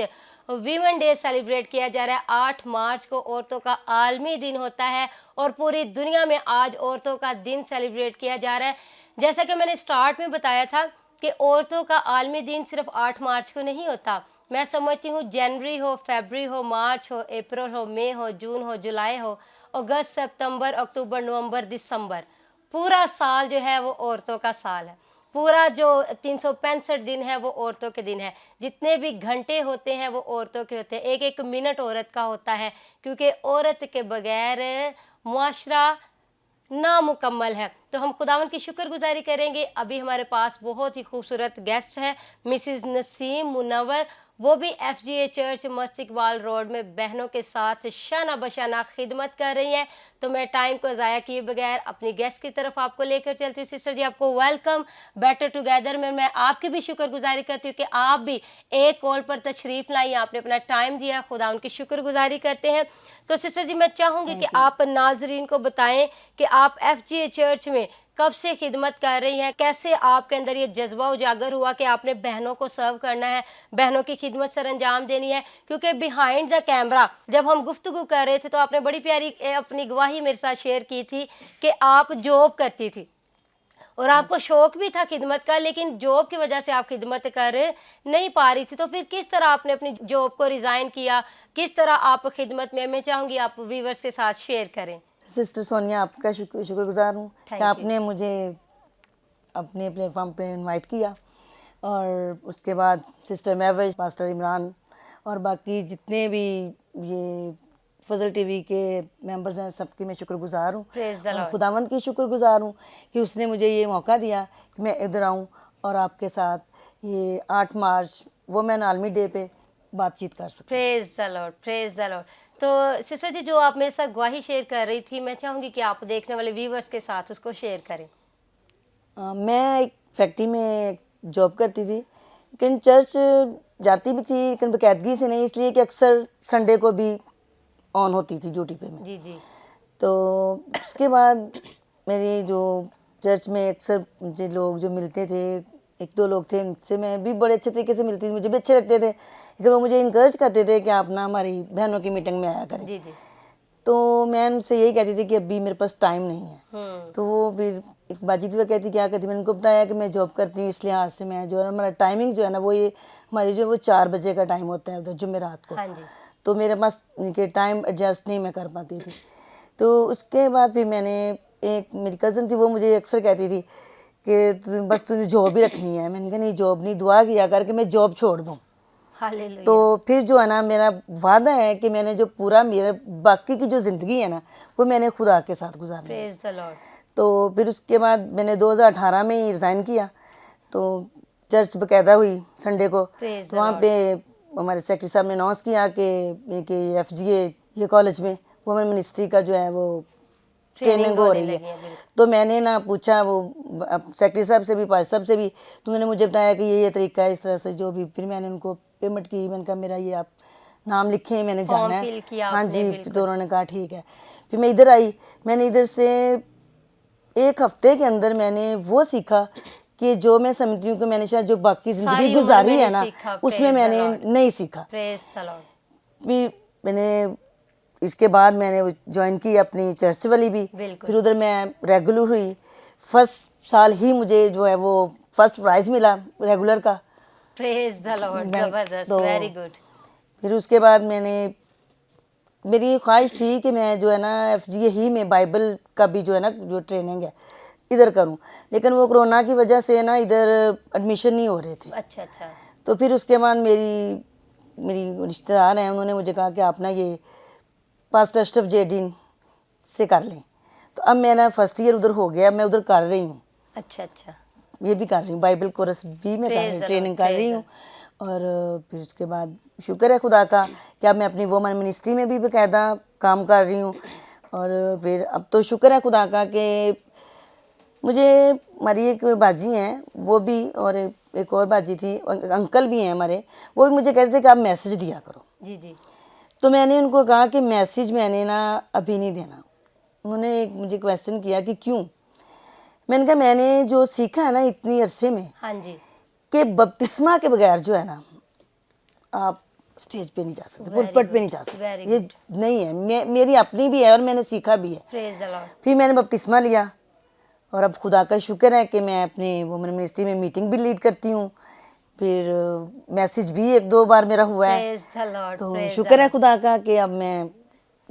वीमेन डे सेलिब्रेट किया जा रहा है। 8 मार्च को औरतों का आलमी दिन होता है, और पूरी दुनिया में आज औरतों का दिन सेलिब्रेट किया जा रहा है। जैसा कि मैंने स्टार्ट में बताया था कि औरतों का आलमी दिन सिर्फ 8 मार्च को नहीं होता। मैं समझती हूँ जनवरी हो, फरवरी हो, मार्च हो, अप्रैल हो, मई हो, जून हो, जुलाई हो, अगस्त, सितंबर, अक्टूबर, नवंबर, दिसंबर, पूरा साल जो है वो औरतों का साल है। पूरा जो 365 दिन है वो औरतों के दिन है। जितने भी घंटे होते हैं वो औरतों के होते हैं। एक एक मिनट औरत का होता है, क्योंकि औरत के बगैर मुआशरा नामुकम्मल है। तो हम खुदावन की शुक्रगुजारी करेंगे। अभी हमारे पास बहुत ही खूबसूरत गेस्ट हैं, मिसिज नसीम मुनव्वर। वो भी FGA चर्च मस्तिकबाल रोड में बहनों के साथ शाना बशाना खिदमत कर रही हैं। तो मैं टाइम को ज़ाया किए बगैर अपनी गेस्ट की तरफ आपको लेकर चलती हूँ। सिस्टर जी, आपको वेलकम बेटर टुगेदर में। मैं आपकी भी शुक्रगुजारी करती हूँ कि आप भी एक कॉल पर तशरीफ़ लाई, आपने अपना टाइम दिया। खुदा उनकी शुक्रगुजारी करते हैं। तो सिस्टर जी, मैं चाहूँगी कि आप नाजरीन को बताएं कि आप FGA चर्च में कब से खिदमत कर रही हैं, कैसे आपके अंदर ये जज्बा उजागर हुआ कि आपने बहनों को सर्व करना है, बहनों की खिदमत सर अंजाम देनी है। क्योंकि बिहाइंड द कैमरा जब हम गुफ्तगू कर रहे थे तो आपने बड़ी प्यारी अपनी गवाही मेरे साथ शेयर की थी कि आप जॉब करती थी और आपको शौक भी था खिदमत का, लेकिन जॉब की वजह से आप खिदमत कर नहीं पा रही थी। तो फिर किस तरह आपने अपनी जॉब को रिज़ाइन किया, किस तरह आप खिदमत में, मैं चाहूँगी आप व्यूवर्स के साथ शेयर करें। सिस्टर सोनिया, आपका शुक्रगुजार हूँ कि Thank you. आपने मुझे अपने प्लेटफॉर्म पे इनवाइट किया, और उसके बाद सिस्टर महविश, पास्टर इमरान और बाकी जितने भी ये फजल टीवी के मेंबर्स हैं, सबकी मैं शुक्रगुजार हूँ। Praise the और Lord. खुदावंद की शुक्रगुजार हूँ कि उसने मुझे ये मौका दिया कि मैं इधर आऊँ और आपके साथ ये 8 मार्च वुमेन आर्मी डे पे बातचीत कर सकूँ। Praise the Lord, praise the Lord. तो सिस्टर जी, जो आप मेरे साथ गवाही शेयर कर रही थी, मैं चाहूँगी कि आप देखने वाले व्यूवर्स के साथ उसको शेयर करें। मैं एक फैक्ट्री में जॉब करती थी, लेकिन चर्च जाती भी थी, लेकिन बाकायदगी से नहीं, इसलिए कि अक्सर संडे को भी ऑन होती थी ड्यूटी पे मैं। जी जी। तो उसके बाद मेरी जो चर्च में अक्सर मुझे लोग जो मिलते थे, 1-2 लोग थे, उनसे मैं भी बड़े अच्छे तरीके से मिलती थी, मुझे भी अच्छे लगते थे, लेकिन वो मुझे इनकरेज करते थे कि आप ना हमारी बहनों की मीटिंग में आया करें। जी जी। तो मैं उनसे यही कहती थी कि अभी मेरे पास टाइम नहीं है। तो वो फिर एक बाजी थी, वो कहती क्या करती, मैंने उनको बताया कि मैं जॉब करती हूँ, इस लिहाज से मैं जो है हमारा टाइमिंग जो है ना वो ये हमारी जो वो 4 बजे का टाइम होता है उधर जुमेरात को। हाँ जी। तो मेरे पास इनके टाइम एडजस्ट नहीं मैं कर पाती थी। तो उसके बाद फिर मैंने, एक मेरी कज़न थी, वो मुझे अक्सर कहती थी कि बस तुझे जॉब ही रखनी है। मैंने कहा नहीं, जॉब नहीं, दुआ किया कर कि मैं जॉब छोड़ दूँ। हालेलुया। तो फिर जो है ना, मेरा वादा है कि मैंने जो पूरा मेरा बाकी की जो ज़िंदगी है ना वो मैंने खुदा के साथ गुजारनी है। Praise the Lord. तो फिर उसके बाद मैंने 2018 में ही रिज़ाइन किया। तो चर्च बकायदा हुई संडे को, Praise तो the वहाँ Lord. पे हमारे सेक्रेटरी साहब ने अनाउंस किया कि FGA ये कॉलेज में वुमेन मिनिस्ट्री का जो है वो ट्रेनिंग हो होने रही लगी है। बिल्कुल। तो मैंने ना पूछा वो सेक्रेटरी साहब से भी, पास साहब से भी, तो उन्होंने मुझे बताया कि ये तरीका है, इस तरह से जो भी। फिर मैंने उनको पेमेंट की, मैंने कहा मेरा ये आप नाम लिखें, मैंने फॉर्म जाना फिल है। किया हाँ आपने, जी। बिल्कुल। तो उन्होंने कहा ठीक है। फिर मैं इधर आई, मैंने इधर से 1 हफ्ते के अंदर मैंने वो सीखा कि जो मैं समझती हूँ कि मैंने शायद जो बाकी सारी ज़िंदगी उम्र गुजारी मैंने है ना सीखा, उसमें praise the मैंने Lord. नहीं सीखा। Praise the Lord. फिर मैंने इसके बाद मैंने ज्वाइन की अपनी चर्च वाली भी। बिल्कुल। फिर उधर मैं रेगुलर हुई। फर्स्ट साल ही मुझे जो है वो फर्स्ट प्राइज़ मिला रेगुलर का। प्रेज द लॉर्ड, मैं जबरदस्त, तो वेरी गुड। फिर उसके बाद मेरी ख्वाहिश थी कि मैं जो है ना FGA ही में बाइबल का भी जो है ना जो ट्रेनिंग है इधर करूं, लेकिन वो कोरोना की वजह से ना इधर एडमिशन नहीं हो रहे थे। अच्छा अच्छा। तो फिर उसके बाद मेरी रिश्तेदार हैं, उन्होंने मुझे कहा कि आप ना ये पास्टर अशरफ जेडीन से कर लें। तो अब मेरा फर्स्ट ईयर उधर हो गया, मैं उधर कर रही हूँ, अच्छा अच्छा। ये भी कर रही हूँ, बाइबल कोर्स भी मैं कर Praise रही हूँ, the ट्रेनिंग Lord, कर रही praise हूँ। और फिर उसके बाद शुक्र है खुदा का कि अब मैं अपनी वुमेन मिनिस्ट्री में भी बाकायदा काम कर रही हूँ। और फिर अब तो शुक्र है खुदा का कि मुझे हमारी एक बाजी हैं वो भी, और एक और बाजी थी, अंकल भी हैं हमारे, वो भी मुझे कहते थे कि आप मैसेज दिया करो। जी जी। तो मैंने उनको कहा कि मैसेज मैंने ना अभी नहीं देना। उन्होंने मुझे क्वेश्चन किया कि क्यों। मैंने कहा मैंने जो सीखा है ना इतनी अरसे में, हाँ जी। कि बपतिस्मा के बगैर जो है ना आप स्टेज पे नहीं जा सकते, पुलपट पे नहीं जा सकते, very ये नहीं है। मेरी अपनी भी है और मैंने सीखा भी है। Praise the Lord. फिर मैंने बपतिस्मा लिया और अब खुदा का शुक्र है कि मैं अपने वुमेन मिनिस्ट्री में मीटिंग भी लीड करती हूँ। फिर मैसेज भी 1-2 बार मेरा हुआ है। Praise the Lord. तो शुक्र है खुदा का कि अब मैं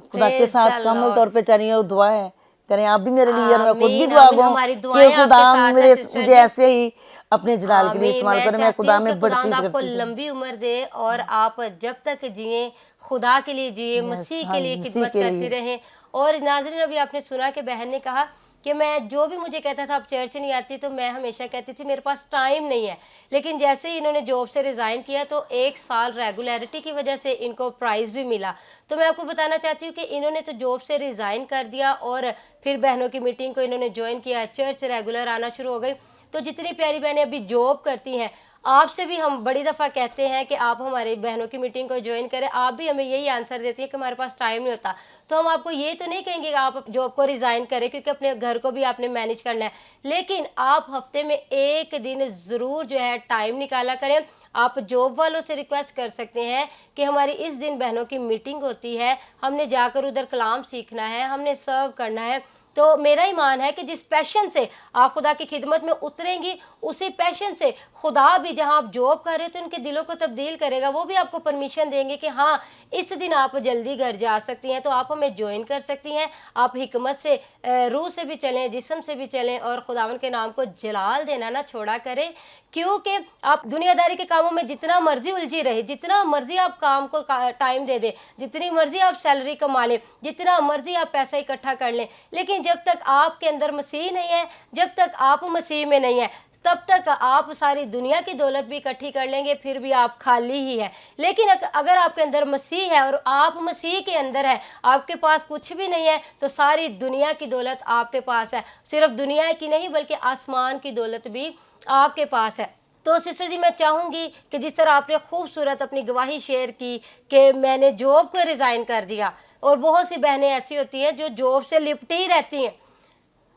खुदा के Praise साथ the कामल Lord. तौर पे चल रही हूँ। और दुआ है करें आप भी मेरे लिए और मैं खुद भी आमीन, दुआ आमीन। गूँ हमारी कि दुआएं आपके खुदा साथ है, मेरे सिस्टर मुझे जी। ऐसे ही अपने जलाल के लिए आमीन। इस्तेमाल मैं करें। मैं चाहती खुदा हूँ कि में बढ़ती खुदावंद आपको तरक्की करूँ। लंबी उम्र दे और आप जब तक जिए खुदा के लिए जिए, मसीह हाँ के लिए जी, मसीह खिदमत के करती लिए। रहें। और नाज़रीन, अभी आपने सुना कि बहन ने कहा कि मैं जो भी मुझे कहता था आप चर्च नहीं आती, तो मैं हमेशा कहती थी मेरे पास टाइम नहीं है। लेकिन जैसे ही इन्होंने जॉब से रिज़ाइन किया तो 1 साल रेगुलरिटी की वजह से इनको प्राइज़ भी मिला। तो मैं आपको बताना चाहती हूँ कि इन्होंने तो जॉब से रिज़ाइन कर दिया और फिर बहनों की मीटिंग को इन्होंने ज्वाइन किया, चर्च रेगुलर आना शुरू हो गई। तो जितनी प्यारी बहनें अभी जॉब करती हैं, आपसे भी हम बड़ी दफ़ा कहते हैं कि आप हमारी बहनों की मीटिंग को ज्वाइन करें। आप भी हमें यही आंसर देती है कि हमारे पास टाइम नहीं होता। तो हम आपको ये तो नहीं कहेंगे कि आप जॉब को रिज़ाइन करें, क्योंकि अपने घर को भी आपने मैनेज करना है। लेकिन आप हफ्ते में 1 दिन ज़रूर जो है टाइम निकाला करें। आप जॉब वालों से रिक्वेस्ट कर सकते हैं कि हमारी इस दिन बहनों की मीटिंग होती है, हमने जाकर उधर कलाम सीखना है, हमने सर्व करना है। तो मेरा ईमान है कि जिस पैशन से आप खुदा की खिदमत में उतरेंगी, उसी पैशन से खुदा भी जहां आप जॉब कर रहे हो तो उनके दिलों को तब्दील करेगा। वो भी आपको परमिशन देंगे कि हाँ, इस दिन आप जल्दी घर जा सकती हैं, तो आप हमें ज्वाइन कर सकती हैं। आप हिकमत से, रूह से भी चलें, जिस्म से भी चलें और खुदावन के नाम को जलाल देना ना छोड़ा करें। क्योंकि आप दुनियादारी के कामों में जितना मर्जी उलझी रहे, जितना मर्जी आप काम को टाइम दे दें, जितनी मर्जी आप सैलरी कमा लें, जितना मर्जी आप पैसा इकट्ठा कर लें, लेकिन जब तक आपके अंदर मसीह नहीं है, जब तक आप मसीह में नहीं है, तब तक आप सारी दुनिया की दौलत भी इकट्ठी कर लेंगे, फिर भी आप खाली ही है। लेकिन अगर आपके अंदर मसीह है और आप मसीह के अंदर है, आपके पास कुछ भी नहीं है, तो सारी दुनिया की दौलत आपके पास है। सिर्फ दुनिया की नहीं बल्कि आसमान की दौलत भी आपके पास है। तो सिस्टर जी, मैं चाहूँगी कि जिस तरह आपने खूबसूरत अपनी गवाही शेयर की कि मैंने जॉब को रिज़ाइन कर दिया, और बहुत सी बहनें ऐसी होती हैं जो जॉब से लिपटी ही रहती हैं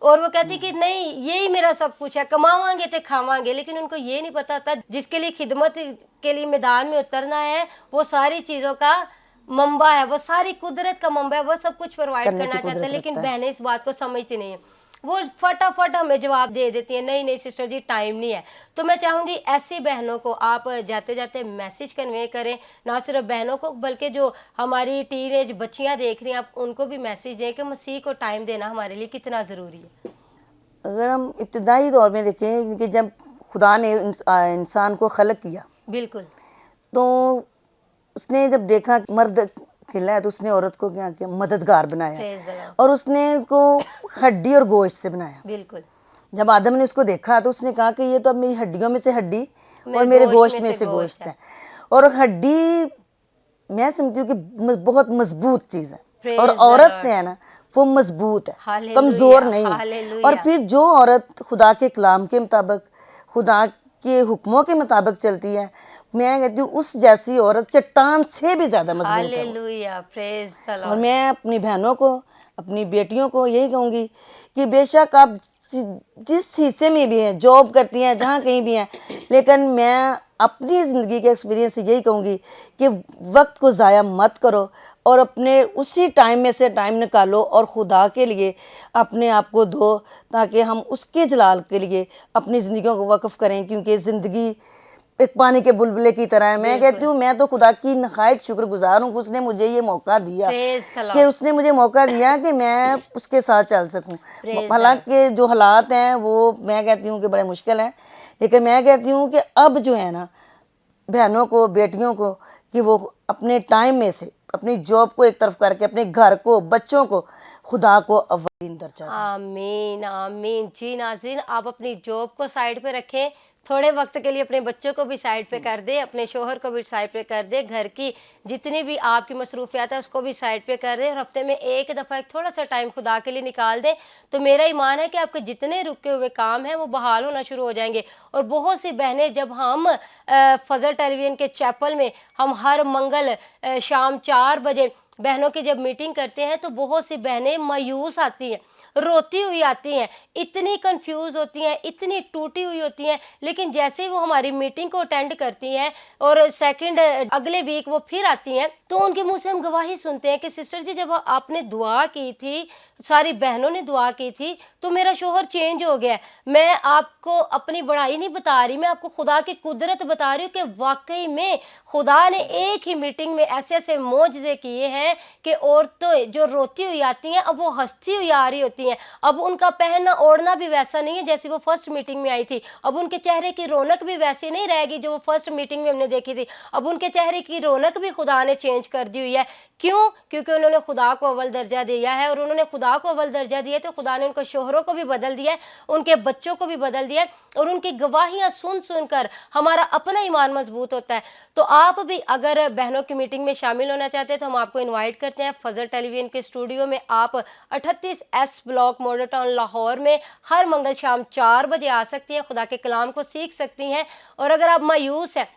और वो कहती कि नहीं, यही मेरा सब कुछ है, कमावांगे तो खावांगे। लेकिन उनको ये नहीं पता था जिसके लिए खिदमत के लिए मैदान में उतरना है, वो सारी चीज़ों का मंबा है, वो सारी कुदरत का मंबा है, वो सब कुछ प्रोवाइड करने की करना चाहता है। कुदरत लेकिन रखता है। बहनें इस बात को समझती नहीं है, वो फटाफट हमें जवाब दे देती है, नहीं नहीं सिस्टर जी, टाइम नहीं है। तो मैं चाहूँगी ऐसी बहनों को आप जाते जाते मैसेज कन्वे करें, ना सिर्फ बहनों को बल्कि जो हमारी टीनेज बच्चियाँ देख रही हैं, आप उनको भी मैसेज दें कि मसीह को टाइम देना हमारे लिए कितना ज़रूरी है। अगर हम इब्तदाई दौर में देखें कि जब खुदा ने इंसान को खलक किया, बिल्कुल। तो उसने जब देखा कि मर्द खिला है तो उसने औरत को क्या किया, मददगार बनाया Praise the Lord. और उसने को हड्डी और गोश्त से बनाया। बिल्कुल। जब आदम ने उसको देखा तो उसने कहा कि ये तो अब मेरी हड्डियों में से हड्डी और मेरे मेरे गोश्त गोश्त में में से से गोश्त गोश्त है। और हड्डी मैं समझती हूँ कि बहुत मजबूत चीज़ है, Praise और the औरत Lord. है ना वो मजबूत है, Hallelujah, कमज़ोर नहीं है। hallelujah. और फिर जो औरत खुदा के कलाम के मुताबिक, खुदा के हुक्मों के मुताबिक चलती है, मैं कहती हूँ उस जैसी औरत चट्टान से भी ज़्यादा मजबूत है वो। हालेलुया, प्रेज द और लॉर्ड। मैं अपनी बहनों को, अपनी बेटियों को यही कहूँगी कि बेशक आप जिस हिस्से में भी हैं, जॉब करती हैं, जहाँ कहीं भी हैं, लेकिन मैं अपनी ज़िंदगी के एक्सपीरियंस से यही कहूँगी कि वक्त को ज़ाया मत करो और अपने उसी टाइम में से टाइम निकालो और खुदा के लिए अपने आप को दो, ताकि हम उसके जलाल के लिए अपनी ज़िंदगियों को वक्फ करें। क्योंकि ज़िंदगी एक पानी के बुलबुले की तरह है। मैं कहती हूँ मैं तो खुदा की नहायत शुक्रगुजार हूँ, उसने मुझे ये मौका दिया, प्रेज द कि लॉर्ड। उसने मुझे मौका दिया कि मैं उसके साथ चल सकूं। Praise हालांकि जो हालात हैं वो मैं कहती हूँ कि बड़े मुश्किल हैं, लेकिन मैं कहती हूँ कि अब जो है ना बहनों को, बेटियों को, कि वो अपने टाइम में से अपनी जॉब को एक तरफ करके अपने घर को, बच्चों को खुदा को अव्वलीन दर्जा दें। आमीन आमीन। जी नाज़रीन, आप अपनी जॉब को साइड पे रखें, थोड़े वक्त के लिए अपने बच्चों को भी साइड पे कर दे, अपने शोहर को भी साइड पे कर दे, घर की जितनी भी आपकी मसरूफियात है उसको भी साइड पे कर दे और हफ्ते में एक दफ़ा एक थोड़ा सा टाइम खुदा के लिए निकाल दे, तो मेरा ईमान है कि आपके जितने रुके हुए काम हैं वो बहाल होना शुरू हो जाएंगे। और बहुत सी बहनें, जब हम फजल टेलीविज़न के चैपल में हम हर मंगल शाम 4 बजे बहनों की जब मीटिंग करते हैं तो बहुत सी बहनें मायूस आती हैं, रोती हुई आती हैं, इतनी कंफ्यूज होती हैं, इतनी टूटी हुई होती हैं। लेकिन जैसे ही वो हमारी मीटिंग को अटेंड करती हैं और सेकंड अगले वीक वो फिर आती हैं, तो उनके मुंह से हम गवाही सुनते हैं कि सिस्टर जी, जब आपने दुआ की थी, सारी बहनों ने दुआ की थी, तो मेरा शोहर चेंज हो गया। मैं आपको अपनी बड़ाई नहीं बता रही, मैं आपको खुदा की कुदरत बता रही हूँ कि वाकई में खुदा ने एक ही मीटिंग में ऐसे ऐसे मोजज़े किए हैं कि औरतें जो रोती हुई आती हैं अब वो हंसती हुई आ रही होती हैं। अब उनका पहनना ओढ़ना भी वैसा नहीं है जैसे वो फर्स्ट मीटिंग में आई थी। अब उनके चेहरे की रौनक भी वैसी नहीं रहेगी जो वो फर्स्ट मीटिंग में हमने देखी थी। अब उनके चेहरे की रौनक भी खुदा ने चेंज कर दी हुई है। क्यों? क्योंकि उन्होंने खुदा को अव्वल दर्जा दिया है, और उन्होंने खुदा को अव्वल दर्जा दिया तो खुदा ने उनको शोहरों को भी बदल दिया है, उनके बच्चों को भी बदल दिया है, और उनकी गवाहियां सुन सुनकर हमारा अपना ईमान मजबूत होता है। तो आप भी अगर बहनों की मीटिंग में शामिल होना चाहते हैं तो हम आपको इनवाइट करते हैं फजल टेलीविजन के स्टूडियो में। आप 38S block model town Lahore में हर मंगल शाम 4 बजे आ सकती हैं, खुदा के कलाम को सीख सकती हैं। और अगर आप मायूस हैं,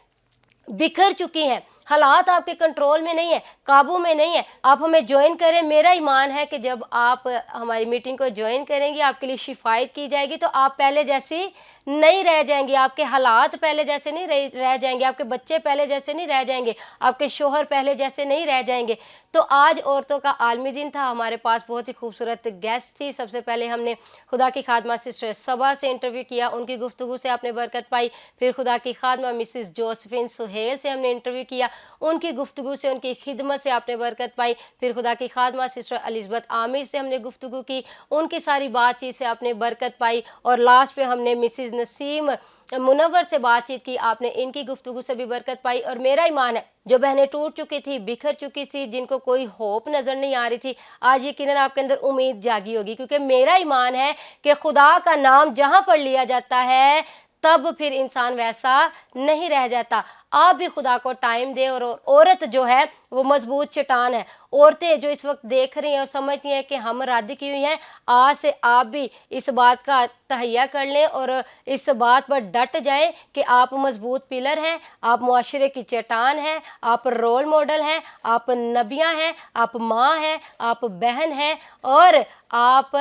बिखर चुकी हैं, हालात आपके कंट्रोल में नहीं है, काबू में नहीं है, आप हमें ज्वाइन करें। मेरा ईमान है कि जब आप हमारी मीटिंग को ज्वाइन करेंगी, आपके लिए शिफायत की जाएगी, तो आप पहले जैसी नहीं रह जाएंगी, आपके हालात पहले जैसे नहीं रह जाएंगे, आपके बच्चे पहले जैसे नहीं रह जाएंगे, आपके शोहर पहले जैसे नहीं रह जाएंगे। तो आज औरतों का आलमी दिन था, हमारे पास बहुत ही खूबसूरत गेस्ट थी। सबसे पहले हमने खुदा की खादमा सिस्टर सबा से इंटरव्यू किया, उनकी गुफ्तगू से आपने बरकत पाई। फिर खुदा की खादमा मिसिस जोसेफिन सुहेल से हमने इंटरव्यू किया, उनकी गुफ्तगू से, उनकी खिदमत से आपने बरकत पाई। फिर खुदा की खादमा सिस्टर एलिज़ाबेथ आमिर से हमने गुफ्तगू की, उनकी सारी बातचीत से आपने बरकत पाई। और लास्ट पे हमने मिसिस नसीम मुनव्वर से बातचीत की, आपने इनकी गुफ्तगू से भी बरकत पाई। और मेरा ईमान है जो बहनें टूट चुकी थी, बिखर चुकी थी, जिनको कोई होप नज़र नहीं आ रही थी, आज यकीनन आपके अंदर उम्मीद जागी होगी, क्योंकि मेरा ईमान है कि खुदा का नाम जहाँ पर लिया जाता है तब फिर इंसान वैसा नहीं रह जाता। आप भी खुदा को टाइम दे। और औरत जो है वो मजबूत चट्टान है। औरतें जो इस वक्त देख रही हैं और समझती हैं कि हम रद्द की हुई हैं, आज से आप भी इस बात का तहैया कर लें और इस बात पर डट जाएं कि आप मजबूत पिलर हैं, आप मुआशरे की चट्टान हैं, आप रोल मॉडल हैं, आप नबियाँ हैं, आप माँ हैं, आप बहन हैं और आप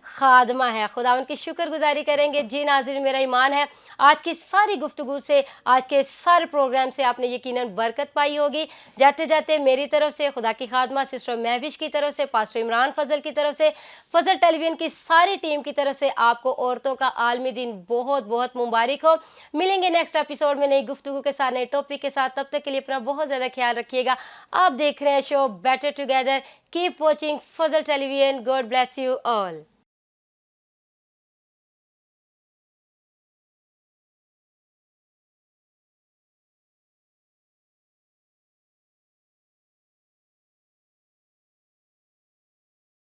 खादमा हैं। खुदा उनकी शुक्रगुजारी करेंगे। जी नाज़रीन, मेरा ईमान है आज की सारी गुफ्तगू से, आज के सारे प्रोग्राम से आपने यकीनन बरकत पाई होगी। जाते जाते मेरी तरफ से, खुदा की खादमा सिस्टर महविश की तरफ से, पास्टर इमरान फजल की तरफ से, फजल टेलीविजन की सारी टीम की तरफ से आपको औरतों का आलमी दिन बहुत बहुत मुबारक हो। मिलेंगे नेक्स्ट एपिसोड में नई गुफ्तगू के साथ, नए टॉपिक के साथ। तब तक के लिए अपना बहुत ज़्यादा ख्याल रखिएगा। आप देख रहे हैं show better together. Keep watching Fazal television. God bless you all.